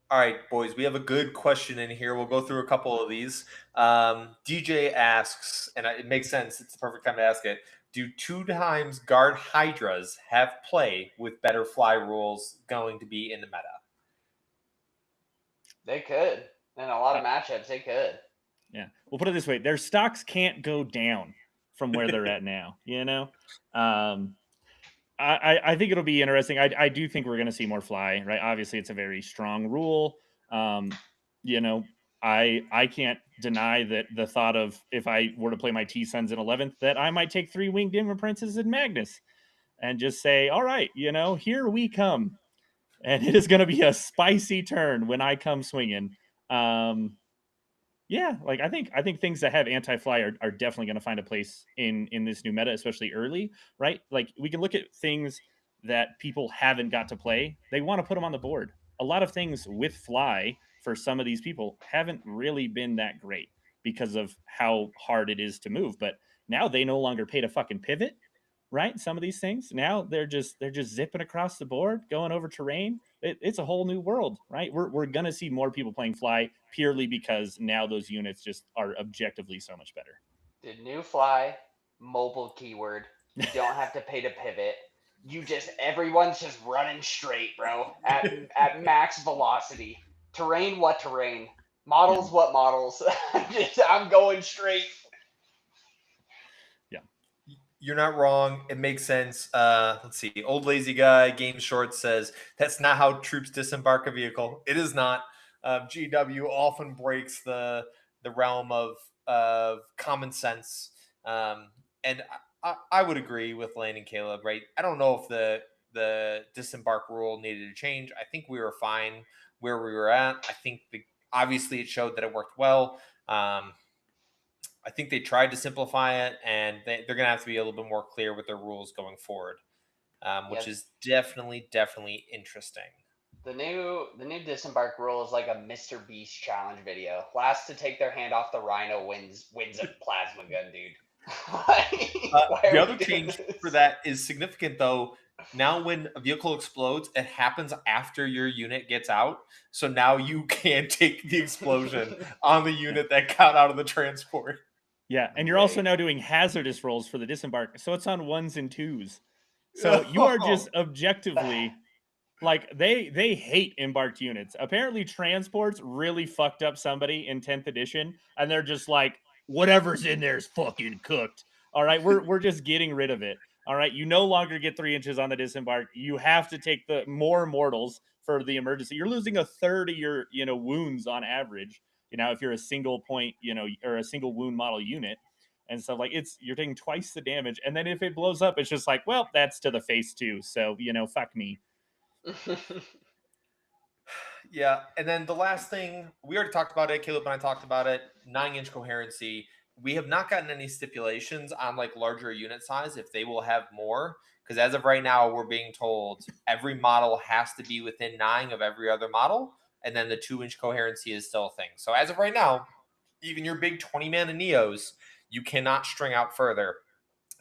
All right, boys, we have a good question in here. We'll go through a couple of these. DJ asks, and it makes sense. It's the perfect time to ask it. Do 2x guard hydras have play with better fly rules going to be in the meta? They could. In a lot Uh, of matchups, they could. Yeah, we'll put it this way: their stocks can't go down from where they're at now. I think it'll be interesting. I do think we're going to see more fly, right? Obviously, it's a very strong rule. Um, you know, I can't deny that the thought of if I were to play my T Suns in 11th, that I might take 3 winged Demon Princes and Magnus and just say, all right, here we come. And it is going to be a spicy turn when I come swinging. Yeah, like I think things that have anti-fly are definitely going to find a place in this new meta, especially early, right? Like we can look at things that people haven't got to play. They want to put them on the board. A lot of things with fly for some of these people haven't really been that great because of how hard it is to move. But now they no longer pay to fucking pivot, right? Some of these things now they're just zipping across the board, going over terrain. It's a whole new world, right? We're gonna see more people playing fly purely because now those units just are objectively so much better. The new fly mobile keyword. You don't have to pay to pivot. Everyone's just running straight, bro, at max velocity. Terrain what terrain? Models Yeah. what models? I'm going straight. Yeah. You're not wrong. It makes sense. Let's see. Old lazy guy, Game Short says that's not how troops disembark a vehicle. It is not. GW often breaks the realm of common sense. And I would agree with Lane and Caleb, right? I don't know if the disembark rule needed to change. I think we were fine where we were at. I think obviously it showed that it worked well. I think they tried to simplify it, and they're going to have to be a little bit more clear with their rules going forward, which Yep. is definitely interesting. The new disembark rule is like a Mr. Beast challenge video. Last to take their hand off the rhino wins a plasma gun, dude. Why The are other we doing change for this? that is significant, though. Now, when a vehicle explodes, it happens after your unit gets out. So now you can take the explosion on the unit that got out of the transport. Yeah, and you're also Great. now doing hazardous rolls for the disembark, so it's on ones and twos. So you are just objectively like they hate embarked units. Apparently, transports really fucked up somebody in 10th edition, and they're just like, whatever's in there is fucking cooked. All right, we're just getting rid of it. All right, you no longer get 3 inches on the disembark. You have to take the more mortals for the emergency. You're losing a third of your wounds on average. If you're a single point, or a single wound model unit. And so like you're taking twice the damage, and then if it blows up, it's just like, well, that's to the face too. So fuck me. Yeah, and then the last thing we already talked about it. Caleb and I talked about it. 9-inch coherency. We have not gotten any stipulations on like larger unit size if they will have more. Because as of right now, we're being told every model has to be within 9 of every other model, and then the 2-inch coherency is still a thing. So as of right now, even your big 20 mana Neos, you cannot string out further.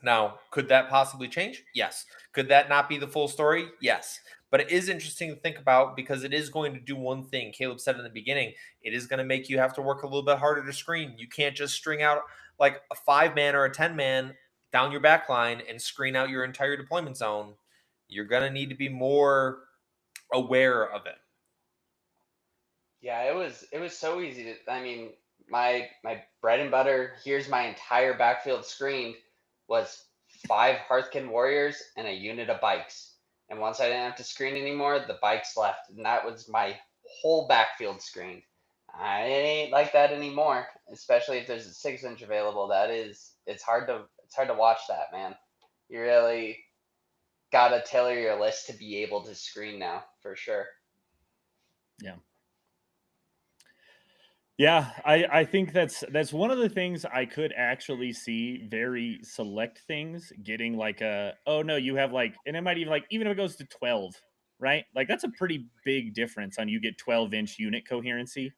Now, could that possibly change? Yes. Could that not be the full story? Yes. But it is interesting to think about because it is going to do one thing. Caleb said in the beginning, it is going to make you have to work a little bit harder to screen. You can't just string out like a 5-man or a 10-man down your back line and screen out your entire deployment zone. You're going to need to be more aware of it. Yeah, it was so easy to. I mean, my bread and butter. Here's my entire backfield screened was 5 Hearthkin warriors and a unit of bikes. And once I didn't have to screen anymore, the bikes left, and that was my whole backfield screen. I ain't like that anymore, especially if there's a 6-inch available. It's hard to watch that, man. You really gotta tailor your list to be able to screen now, for sure. Yeah. Yeah, I think that's one of the things I could actually see very select things getting like a, oh no, you have like, and it might even like, even if it goes to 12, right? Like that's a pretty big difference on you get 12-inch unit coherency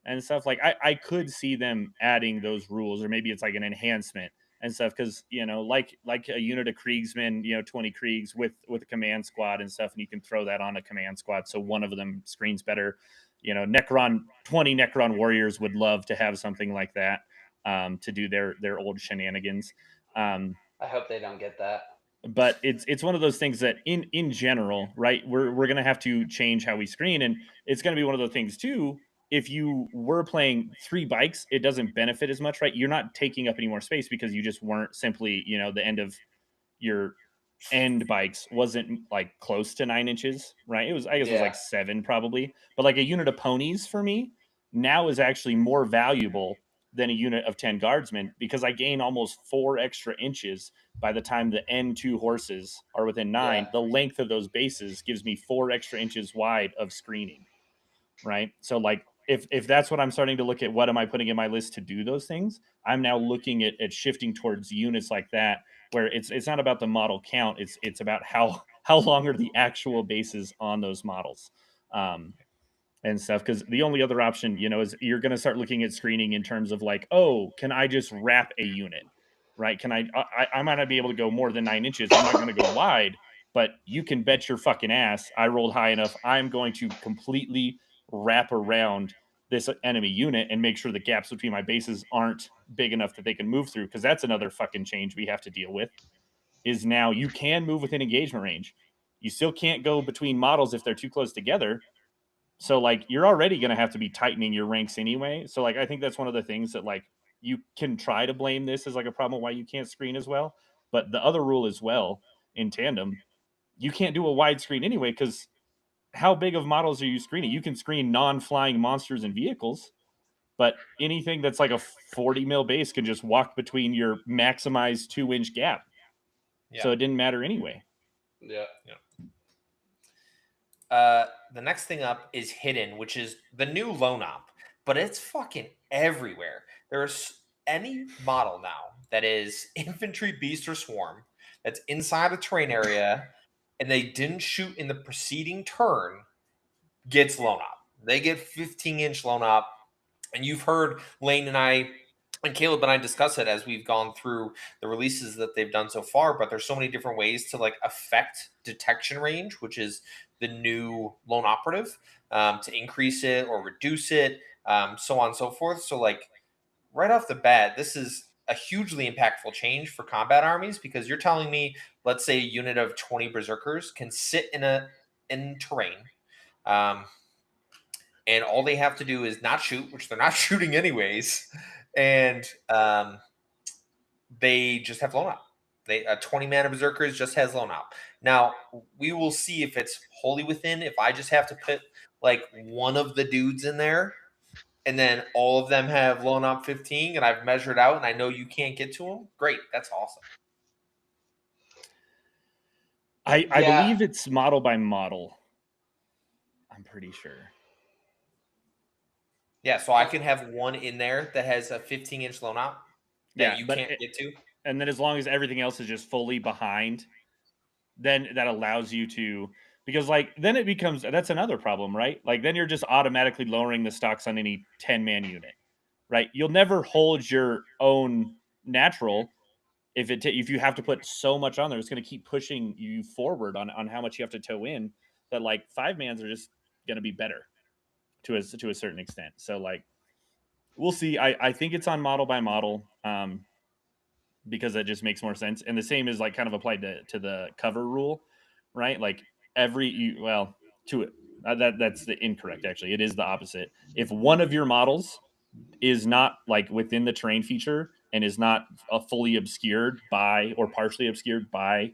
and stuff. Like I could see them adding those rules, or maybe it's like an enhancement and stuff, because like a unit of Kriegsmen, 20 Kriegs with a command squad and stuff, and you can throw that on a command squad so one of them screens better. 20 Necron warriors would love to have something like that, to do their old shenanigans. I hope they don't get that. But it's one of those things that in general, right, we're going to have to change how we screen, and it's going to be one of those things too. If you were playing 3 bikes, it doesn't benefit as much, right? You're not taking up any more space because you just weren't simply, the end of your end bikes wasn't like close to 9 inches, right? I guess it was Yeah. like 7 probably. But like a unit of ponies for me now is actually more valuable than a unit of 10 guardsmen, because I gain almost 4 extra inches by the time the N2 horses are within 9. Yeah. The length of those bases gives me 4 extra inches wide of screening, right? So like if that's what I'm starting to look at, what am I putting in my list to do those things? I'm now looking at shifting towards units like that, where it's not about the model count, it's about how long are the actual bases on those models. And stuff, because the only other option, is you're going to start looking at screening in terms of like, oh, can I just wrap a unit, right? I might not be able to go more than 9 inches, I'm not going to go wide, but you can bet your fucking ass I rolled high enough, I'm going to completely wrap around this enemy unit and make sure the gaps between my bases aren't big enough that they can move through, because that's another fucking change we have to deal with. Is now you can move within engagement range, you still can't go between models if they're too close together. So like you're already going to have to be tightening your ranks anyway. So like I think that's one of the things that like you can try to blame this as like a problem why you can't screen as well. But the other rule as well in tandem, you can't do a wide screen anyway, because how big of models are you screening? You can screen non-flying monsters and vehicles, but anything that's like a 40 mil base can just walk between your maximized 2-inch gap. Yeah. So it didn't matter anyway. Yeah. The next thing up is Hidden, which is the new Lone Op, but it's fucking everywhere. There's any model now that is infantry, beast, or swarm that's inside a terrain area and they didn't shoot in the preceding turn gets Lone Op. They get 15-inch Lone Op. And you've heard Lane and I and Caleb and I discuss it as we've gone through the releases that they've done so far, but there's so many different ways to like affect detection range, which is the new lone operative, to increase it or reduce it, so on and so forth. So like right off the bat, this is a hugely impactful change for combat armies, because you're telling me, let's say a unit of 20 berserkers can sit in terrain, and all they have to do is not shoot, which they're not shooting anyways, and they just have Lone Op. A 20 mana berserkers just has Lone Op. Now we will see if it's wholly within. If I just have to put like one of the dudes in there, and then all of them have Lone Op 15, and I've measured out, and I know you can't get to them. Great, that's awesome. I believe it's model by model. I'm pretty sure. Yeah, so I can have one in there that has a 15-inch Lone Op that you can't get to. And then as long as everything else is just fully behind, then that allows you to, because like then it becomes, that's another problem, right? Like then you're just automatically lowering the stocks on any 10-man unit, right? You'll never hold your own natural if you have to put so much on there. It's going to keep pushing you forward on how much you have to tow in, that like 5-mans are just going to be better to a certain extent. So like we'll see. I think it's on model by model, because that just makes more sense. And the same is like kind of applied to the cover rule, right? Like to it. That's the incorrect. Actually, it is the opposite. If one of your models is not like within the terrain feature and is not fully obscured by or partially obscured by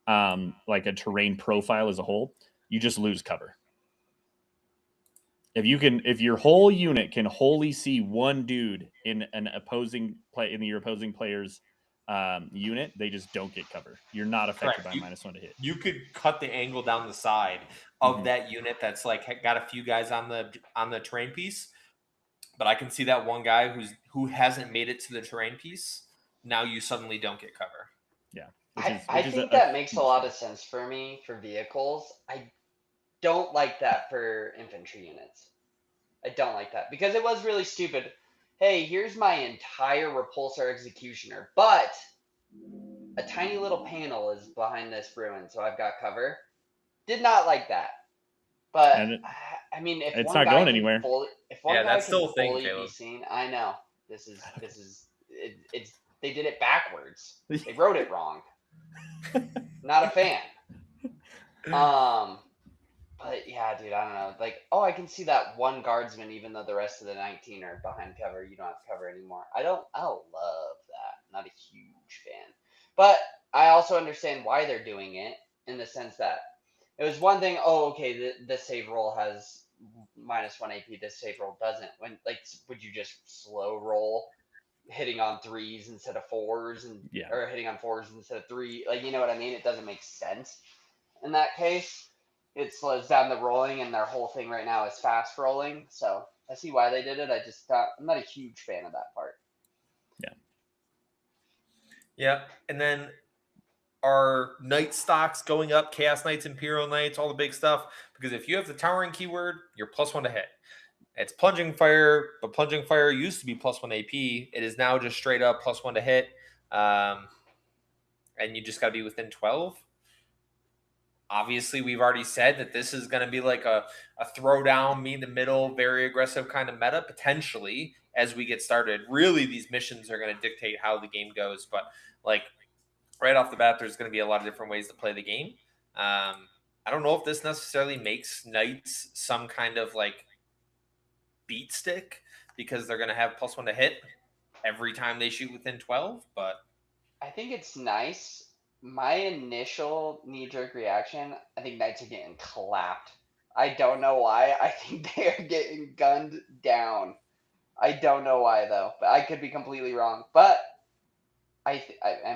like a terrain profile as a whole, you just lose cover. If your whole unit can wholly see one dude in your opposing player's unit, they just don't get cover. You're not affected by -1 to hit. You could cut the angle down the side of that unit that's like got a few guys on the terrain piece, but I can see that one guy who hasn't made it to the terrain piece. Now you suddenly don't get cover. Yeah, I think that makes a lot of sense for me for vehicles. I don't like that for infantry units. I don't like that because it was really stupid. Hey, here's my entire repulsor executioner, but a tiny little panel is behind this ruin, so I've got cover. Did not like that. But I mean, if it's one not guy going can anywhere. guy can fully be seen, I know this is it's they did it backwards. They wrote it wrong. Not a fan. But yeah, dude, I don't know. Like, oh, I can see that one guardsman, even though the rest of the 19 are behind cover. You don't have cover anymore. I don't love that. Not a huge fan. But I also understand why they're doing it in the sense that it was one thing. Oh, okay, the save roll has -1 AP. This save roll doesn't. When like, would you just slow roll, hitting on 3s instead of 4s, and or hitting on 4s instead of 3? Like, you know what I mean? It doesn't make sense in that case. It slows down the rolling, and their whole thing right now is fast rolling. So I see why they did it. I'm not a huge fan of that part. Yeah, and then our knight stocks going up, Chaos Knights, Imperial Knights, all the big stuff. Because if you have the towering keyword, you're +1 to hit. It's plunging fire, but plunging fire used to be +1 AP. It is now just straight up +1 to hit, and you just got to be within 12. Obviously, we've already said that this is going to be like a throwdown, meet in the middle, very aggressive kind of meta, potentially, as we get started. Really, these missions are going to dictate how the game goes. But, like, right off the bat, there's going to be a lot of different ways to play the game. I don't know if this necessarily makes Knights some kind of, like, beat stick, because they're going to have +1 to hit every time they shoot within 12. But I think it's nice. My initial knee-jerk reaction, I think Knights are getting clapped. I don't know why. I think they are getting gunned down. I don't know why though, but I could be completely wrong. But I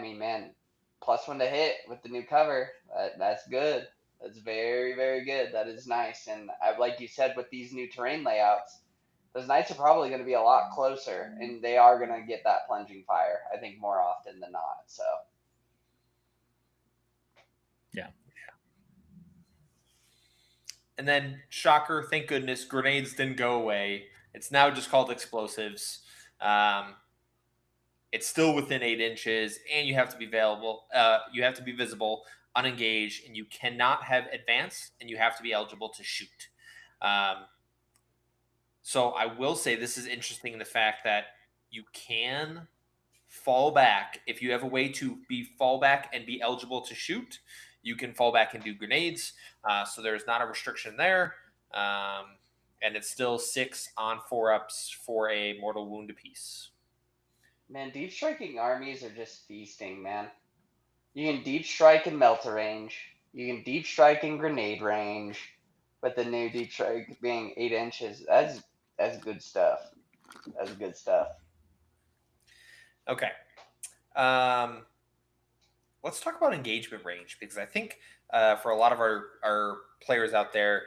mean, man, +1 to hit with the new cover. That's good. That's very, very good. That is nice. And like you said, with these new terrain layouts, those Knights are probably going to be a lot closer, and they are going to get that plunging fire, I think, more often than not. So. Yeah. And then, shocker, thank goodness, grenades didn't go away. It's now just called explosives. It's still within 8 inches, and you have to be available. You have to be visible, unengaged, and you cannot have advance, and you have to be eligible to shoot. So I will say this is interesting in the fact that you can fall back if you have a way to be fall back and be eligible to shoot. You can fall back and do grenades. So there's not a restriction there. And it's still 6 on 4-ups for a mortal wound apiece. Man, deep striking armies are just feasting, man. You can deep strike in melter range. You can deep strike in grenade range. With the new deep strike being 8 inches, that's good stuff. That's good stuff. Okay. Let's talk about engagement range, because I think for a lot of our players out there,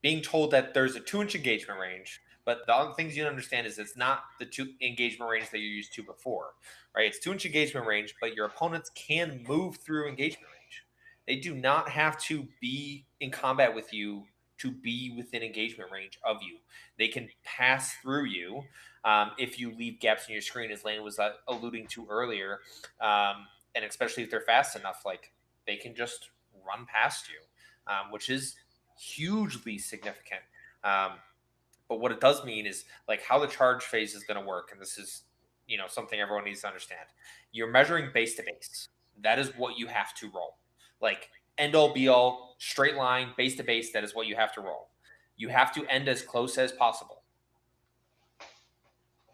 being told that there's a 2-inch engagement range, but the other things you understand is it's not the 2 engagement range that you're used to before, right? It's 2-inch engagement range, but your opponents can move through engagement range. They do not have to be in combat with you to be within engagement range of you. They can pass through you if you leave gaps in your screen, as Lane was alluding to earlier. And especially if they're fast enough, like, they can just run past you, which is hugely significant. But what it does mean is, like, how the charge phase is going to work, and this is, something everyone needs to understand. You're measuring base to base. That is what you have to roll. Like, end all be all, straight line, base to base, that is what you have to roll. You have to end as close as possible.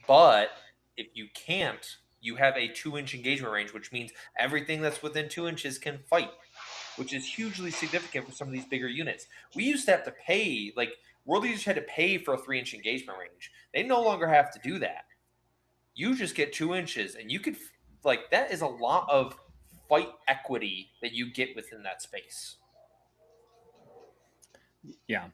But if you can't, you have a 2-inch engagement range, which means everything that's within 2 inches can fight. which is hugely significant for some of these bigger units. We used to have to pay, like, World Leaders had to pay for a 3-inch engagement range. They no longer have to do that. You just get 2 inches, and you could, like, that is a lot of fight equity that you get within that space. Yeah.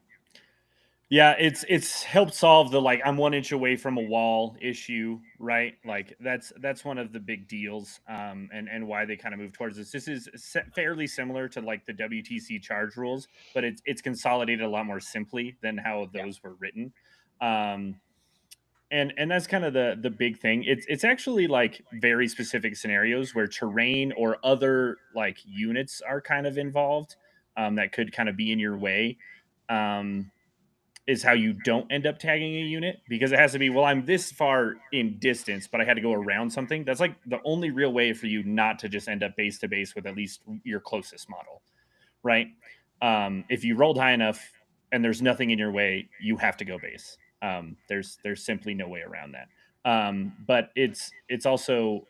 Yeah, it's helped solve the, like, I'm 1 inch away from a wall issue, right? Like, that's one of the big deals, and why they kind of move towards this. This is fairly similar to, like, the WTC charge rules, but it's consolidated a lot more simply than how those were written. And that's kind of the big thing. It's actually, like, very specific scenarios where terrain or other, like, units are kind of involved, that could kind of be in your way. Is how you don't end up tagging a unit, because it has to be, well, I'm this far in distance, but I had to go around something. That's like the only real way for you not to just end up base to base with at least your closest model, right? If you rolled high enough and there's nothing in your way, you have to go base. There's simply no way around that. But it's also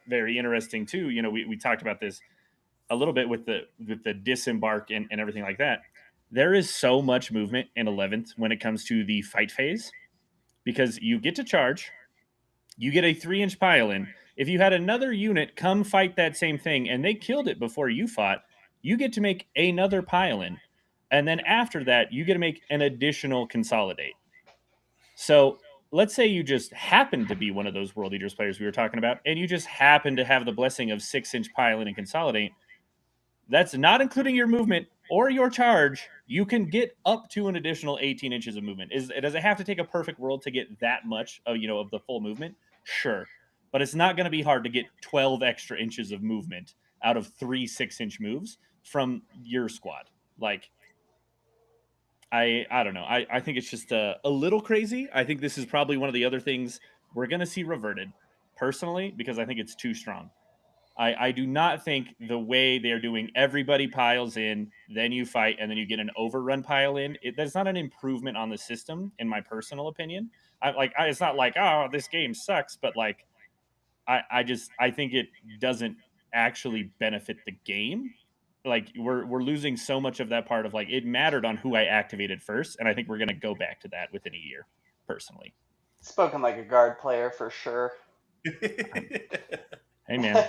very interesting too. You know, we talked about this a little bit with the disembark and everything like that. There is so much movement in 11th when it comes to the fight phase, because you get to charge, you get a 3-inch pile in. If you had another unit come fight that same thing and they killed it before you fought, you get to make another pile in. And then after that, you get to make an additional consolidate. So let's say you just happen to be one of those World Leaders players we were talking about, and you just happen to have the blessing of 6-inch pile in and consolidate. That's not including your movement or your charge. You can get up to an additional 18 inches of movement. Does it have to take a perfect world to get that much of, of the full movement? Sure. But it's not going to be hard to get 12 extra inches of movement out of 3 6-inch moves from your squad. Like, I don't know. I think it's just a little crazy. I think this is probably one of the other things we're going to see reverted, personally, because I think it's too strong. I do not think the way they're doing everybody piles in, then you fight, and then you get an overrun pile in. That's not an improvement on the system, in my personal opinion. It's not like, oh, this game sucks, but like, I think it doesn't actually benefit the game. Like, we're losing so much of that part of, like, it mattered on who I activated first, and I think we're gonna go back to that within a year, personally. Spoken like a guard player for sure. Hey man,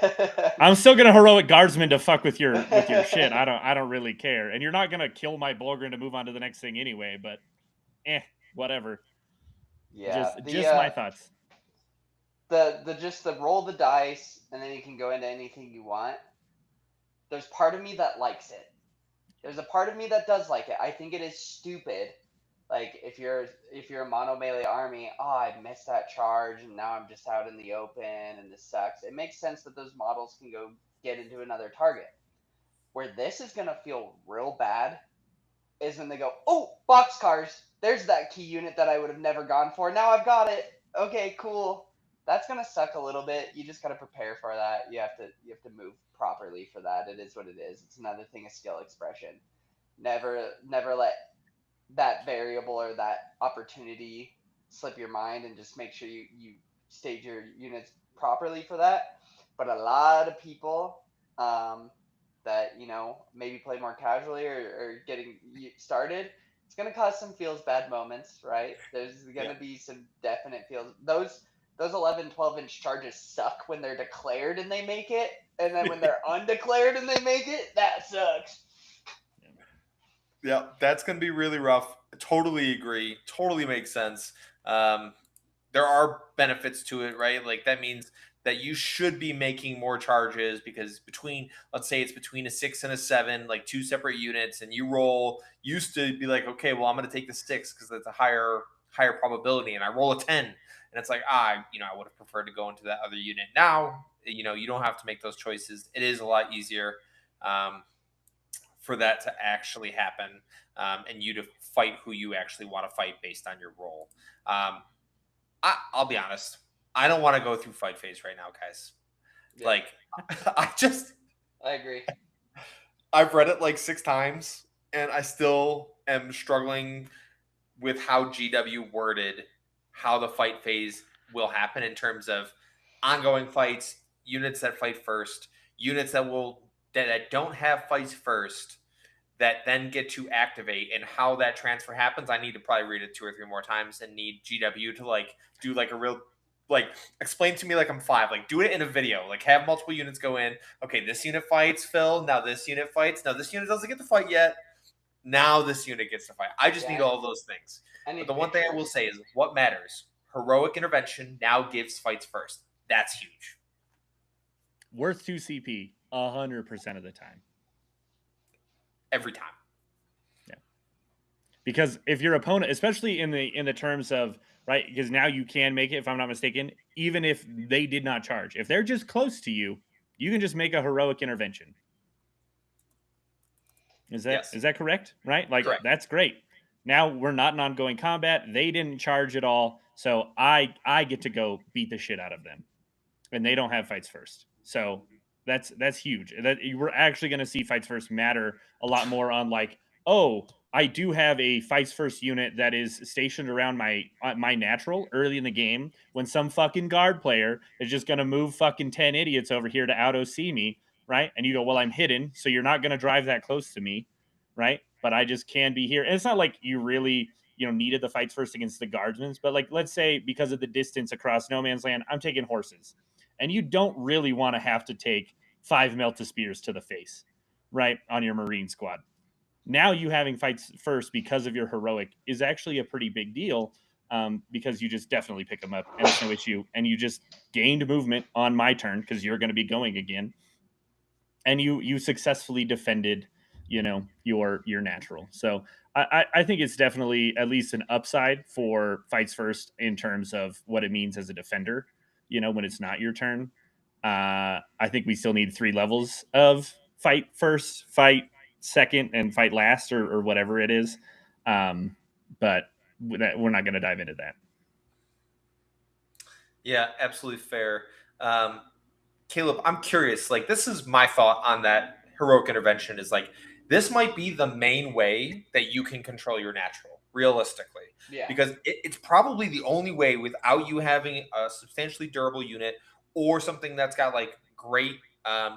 I'm still gonna heroic guardsman to fuck with your shit. I don't really care, and you're not gonna kill my Bolgren to move on to the next thing anyway. But, whatever. Yeah, Just my thoughts. The roll the dice and then you can go into anything you want. There's part of me that likes it. There's a part of me that does like it. I think it is stupid. Like, if you're a mono melee army, oh, I missed that charge and now I'm just out in the open and this sucks. It makes sense that those models can go get into another target. Where this is gonna feel real bad is when they go, oh, boxcars. There's that key unit that I would have never gone for. Now I've got it. Okay, cool. That's gonna suck a little bit. You just gotta prepare for that. You have to move properly for that. It is what it is. It's another thing of skill expression. Never let that variable or that opportunity slip your mind, and just make sure you stage your units properly for that. But a lot of people that maybe play more casually or getting started, it's going to cause some feels bad moments, right? There's going to be some definite feels. Those 11 12-inch charges suck when they're declared and they make it, and then when they're undeclared and they make it, that sucks. Yeah, that's going to be really rough. Totally agree. Totally makes sense. There are benefits to it, right? Like, that means that you should be making more charges, because let's say it's between a 6 and a 7, like 2 separate units, and you used to be like, okay, well, I'm going to take the 6 because that's a higher probability, and I roll a 10, and it's like, I would have preferred to go into that other unit. Now, you don't have to make those choices. It is a lot easier. For that to actually happen, and you to fight who you actually want to fight based on your role. I'll be honest. I don't want to go through fight phase right now, guys. Yeah. Like, I agree. I've read it like 6 times, and I still am struggling with how GW worded how the fight phase will happen in terms of ongoing fights, units that fight first, units that will that don't have fights first that then get to activate, and how that transfer happens, I need to probably read it 2 or 3 more times and need GW to like do like a real like explain to me like I'm 5. Like do it in a video. Like have multiple units go in. Okay, this unit fights Phil. Now this unit fights. Now this unit doesn't get to fight yet. Now this unit gets to fight. I just need all of those things. I But need the one thing I will pictures. say is what matters. Heroic intervention now gives fights first. That's huge. Worth 2 CP 100% of the time. Every time. Because if your opponent, especially in the terms of, right, because now you can make it, if I'm not mistaken, even if they did not charge. If they're just close to you, you can just make a heroic intervention. Is that correct? Right? Like Correct. That's great. Now we're not in ongoing combat. They didn't charge at all. So I get to go beat the shit out of them. And they don't have fights first. So that's huge. That we're actually going to see fights first matter a lot more on like, oh, I do have a fights first unit that is stationed around my natural early in the game when some fucking guard player is just going to move fucking 10 idiots over here to auto see me, right? And you go, well, I'm hidden, so you're not going to drive that close to me, right? But I just can be here. And it's not like you really needed the fights first against the guardsmen, but like let's say because of the distance across no man's land, I'm taking horses. And you don't really want to have to take 5 Melta Spears to the face, right, on your Marine squad. Now you having fights first because of your heroic is actually a pretty big deal, because you just definitely pick them up and it's no issue. And you just gained movement on my turn because you're going to be going again. And you successfully defended, your natural. So I think it's definitely at least an upside for fights first in terms of what it means as a defender, when it's not your turn. I think we still need 3 levels of fight first, fight second, and fight last, or whatever it is. But we're not going to dive into that. Yeah, absolutely fair. Caleb, I'm curious. Like, this is my thought on that heroic intervention is like, this might be the main way that you can control your natural, realistically. Yeah. Because it's probably the only way without you having a substantially durable unit or something that's got like great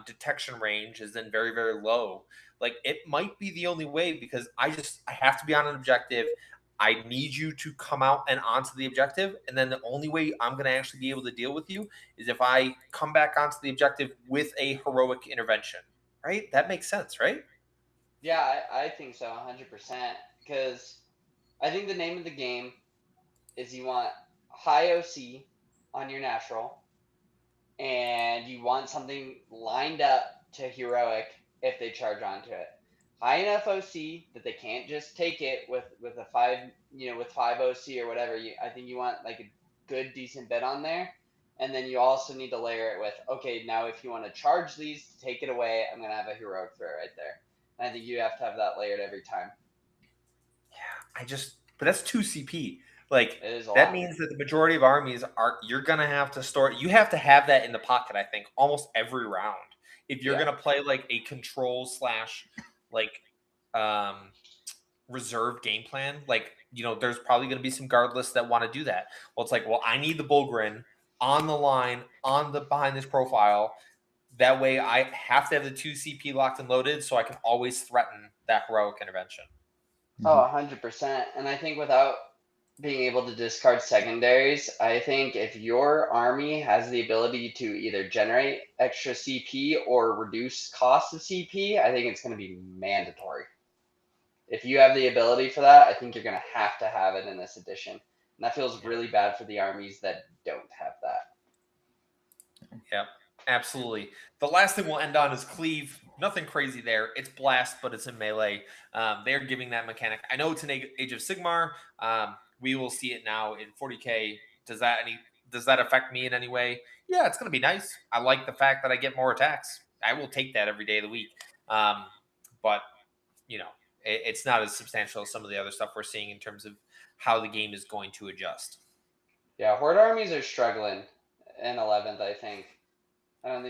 detection range is then very, very low. Like, it might be the only way because I have to be on an objective. I need you to come out and onto the objective. And then the only way I'm going to actually be able to deal with you is if I come back onto the objective with a heroic intervention, right? That makes sense, right? Yeah, I think so, 100%. Because I think the name of the game is you want high OC on your natural, and you want something lined up to heroic if they charge onto it. High enough OC that they can't just take it with a 5, with 5 OC or whatever. I think you want like a good decent bit on there. And then you also need to layer it with, okay, now if you want to charge these to take it away, I'm going to have a heroic throw right there. And I think you have to have that layered every time. Yeah, but that's 2 CP. Like, that means that the majority of armies you're going to have to store, you have to have that in the pocket, I think, almost every round. If you're going to play like a control / like reserve game plan, like, there's probably going to be some guard lists that want to do that. Well, it's like, well, I need the Bullgrin on the line, behind this profile. That way I have to have the 2 CP locked and loaded so I can always threaten that heroic intervention. Oh, 100%. And I think without being able to discard secondaries, I think if your army has the ability to either generate extra CP or reduce cost of CP, I think it's going to be mandatory. If you have the ability for that, I think you're going to have it in this edition. And that feels really bad for the armies that don't have that. Yeah, absolutely. The last thing we'll end on is Cleave. Nothing crazy there. It's blast, but it's in melee. They're giving that mechanic. I know it's in Age of Sigmar. We will see it now in 40k. Does that affect me in any way? Yeah, it's going to be nice. I like the fact that I get more attacks. I will take that every day of the week. But it's not as substantial as some of the other stuff we're seeing in terms of how the game is going to adjust. Yeah, Horde armies are struggling in 11th, I think. I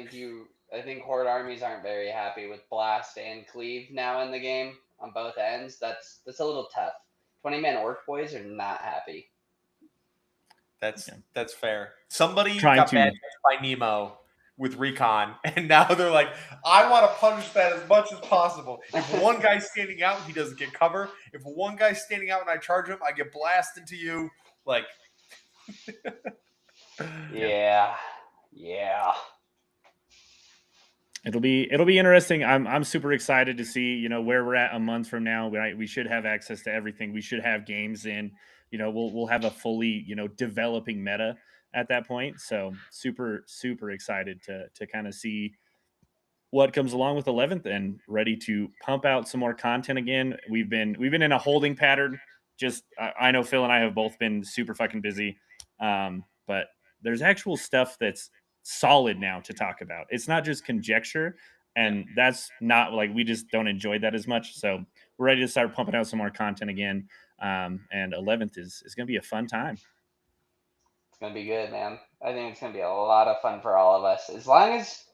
think Horde armies aren't very happy with Blast and Cleave now in the game on both ends. That's a little tough. 20-man Orc boys are not happy. That's fair. Somebody got bad by Nemo with recon, and now they're like, I want to punish that as much as possible. If one guy's standing out, he doesn't get cover. If one guy's standing out and I charge him, I get blasted to you. Like, yeah. It'll be interesting. I'm super excited to see, you know, where we're at a month from now. We should have access to everything. We should have games in. You know, we'll have a fully, you know, developing meta at that point. So super excited to kind of see what comes along with 11th and ready to pump out some more content again. We've been in a holding pattern. Just I know Phil and I have both been super fucking busy, but there's actual stuff that's solid now to talk about. It's not just conjecture, and that's not like we just don't enjoy that as much. So we're ready to start pumping out some more content again. And 11th is going to be a fun time. It's gonna be good, man. I think it's gonna be a lot of fun for all of us. As long as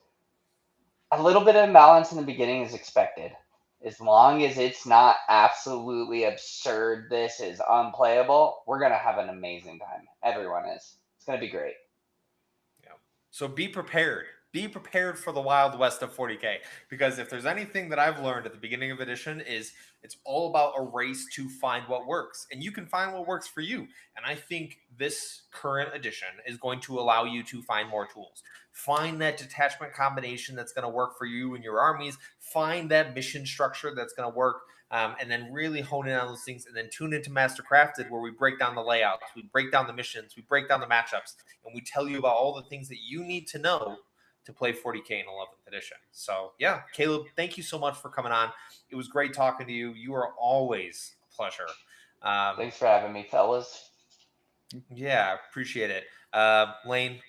a little bit of imbalance in the beginning is expected. As long as it's not absolutely absurd, this is unplayable, we're gonna have an amazing time. Everyone is. It's gonna be great. Yeah. So be prepared. Be prepared for the Wild West of 40k, because if there's anything that I've learned at the beginning of edition is it's all about a race to find what works, and you can find what works for you. And I think this current edition is going to allow you to find more tools. Find that detachment combination that's going to work for you and your armies. Find that mission structure that's going to work. And then really hone in on those things, and then tune into Mastercrafted, where we break down the layouts, we break down the missions, we break down the matchups, and we tell you about all the things that you need to know to play 40k in 11th edition. So yeah, Caleb, thank you so much for coming on. It was great talking to you. You are always a pleasure. Thanks for having me, fellas. Yeah, appreciate it. Lane,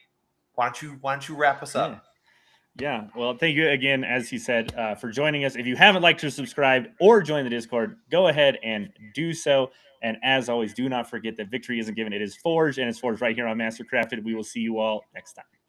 why don't you wrap us up? Yeah. Well, thank you again, as he said, for joining us. If you haven't liked or subscribed or joined the Discord, go ahead and do so. And as always, do not forget that victory isn't given, it is forged, and it's forged right here on Mastercrafted. We will see you all next time.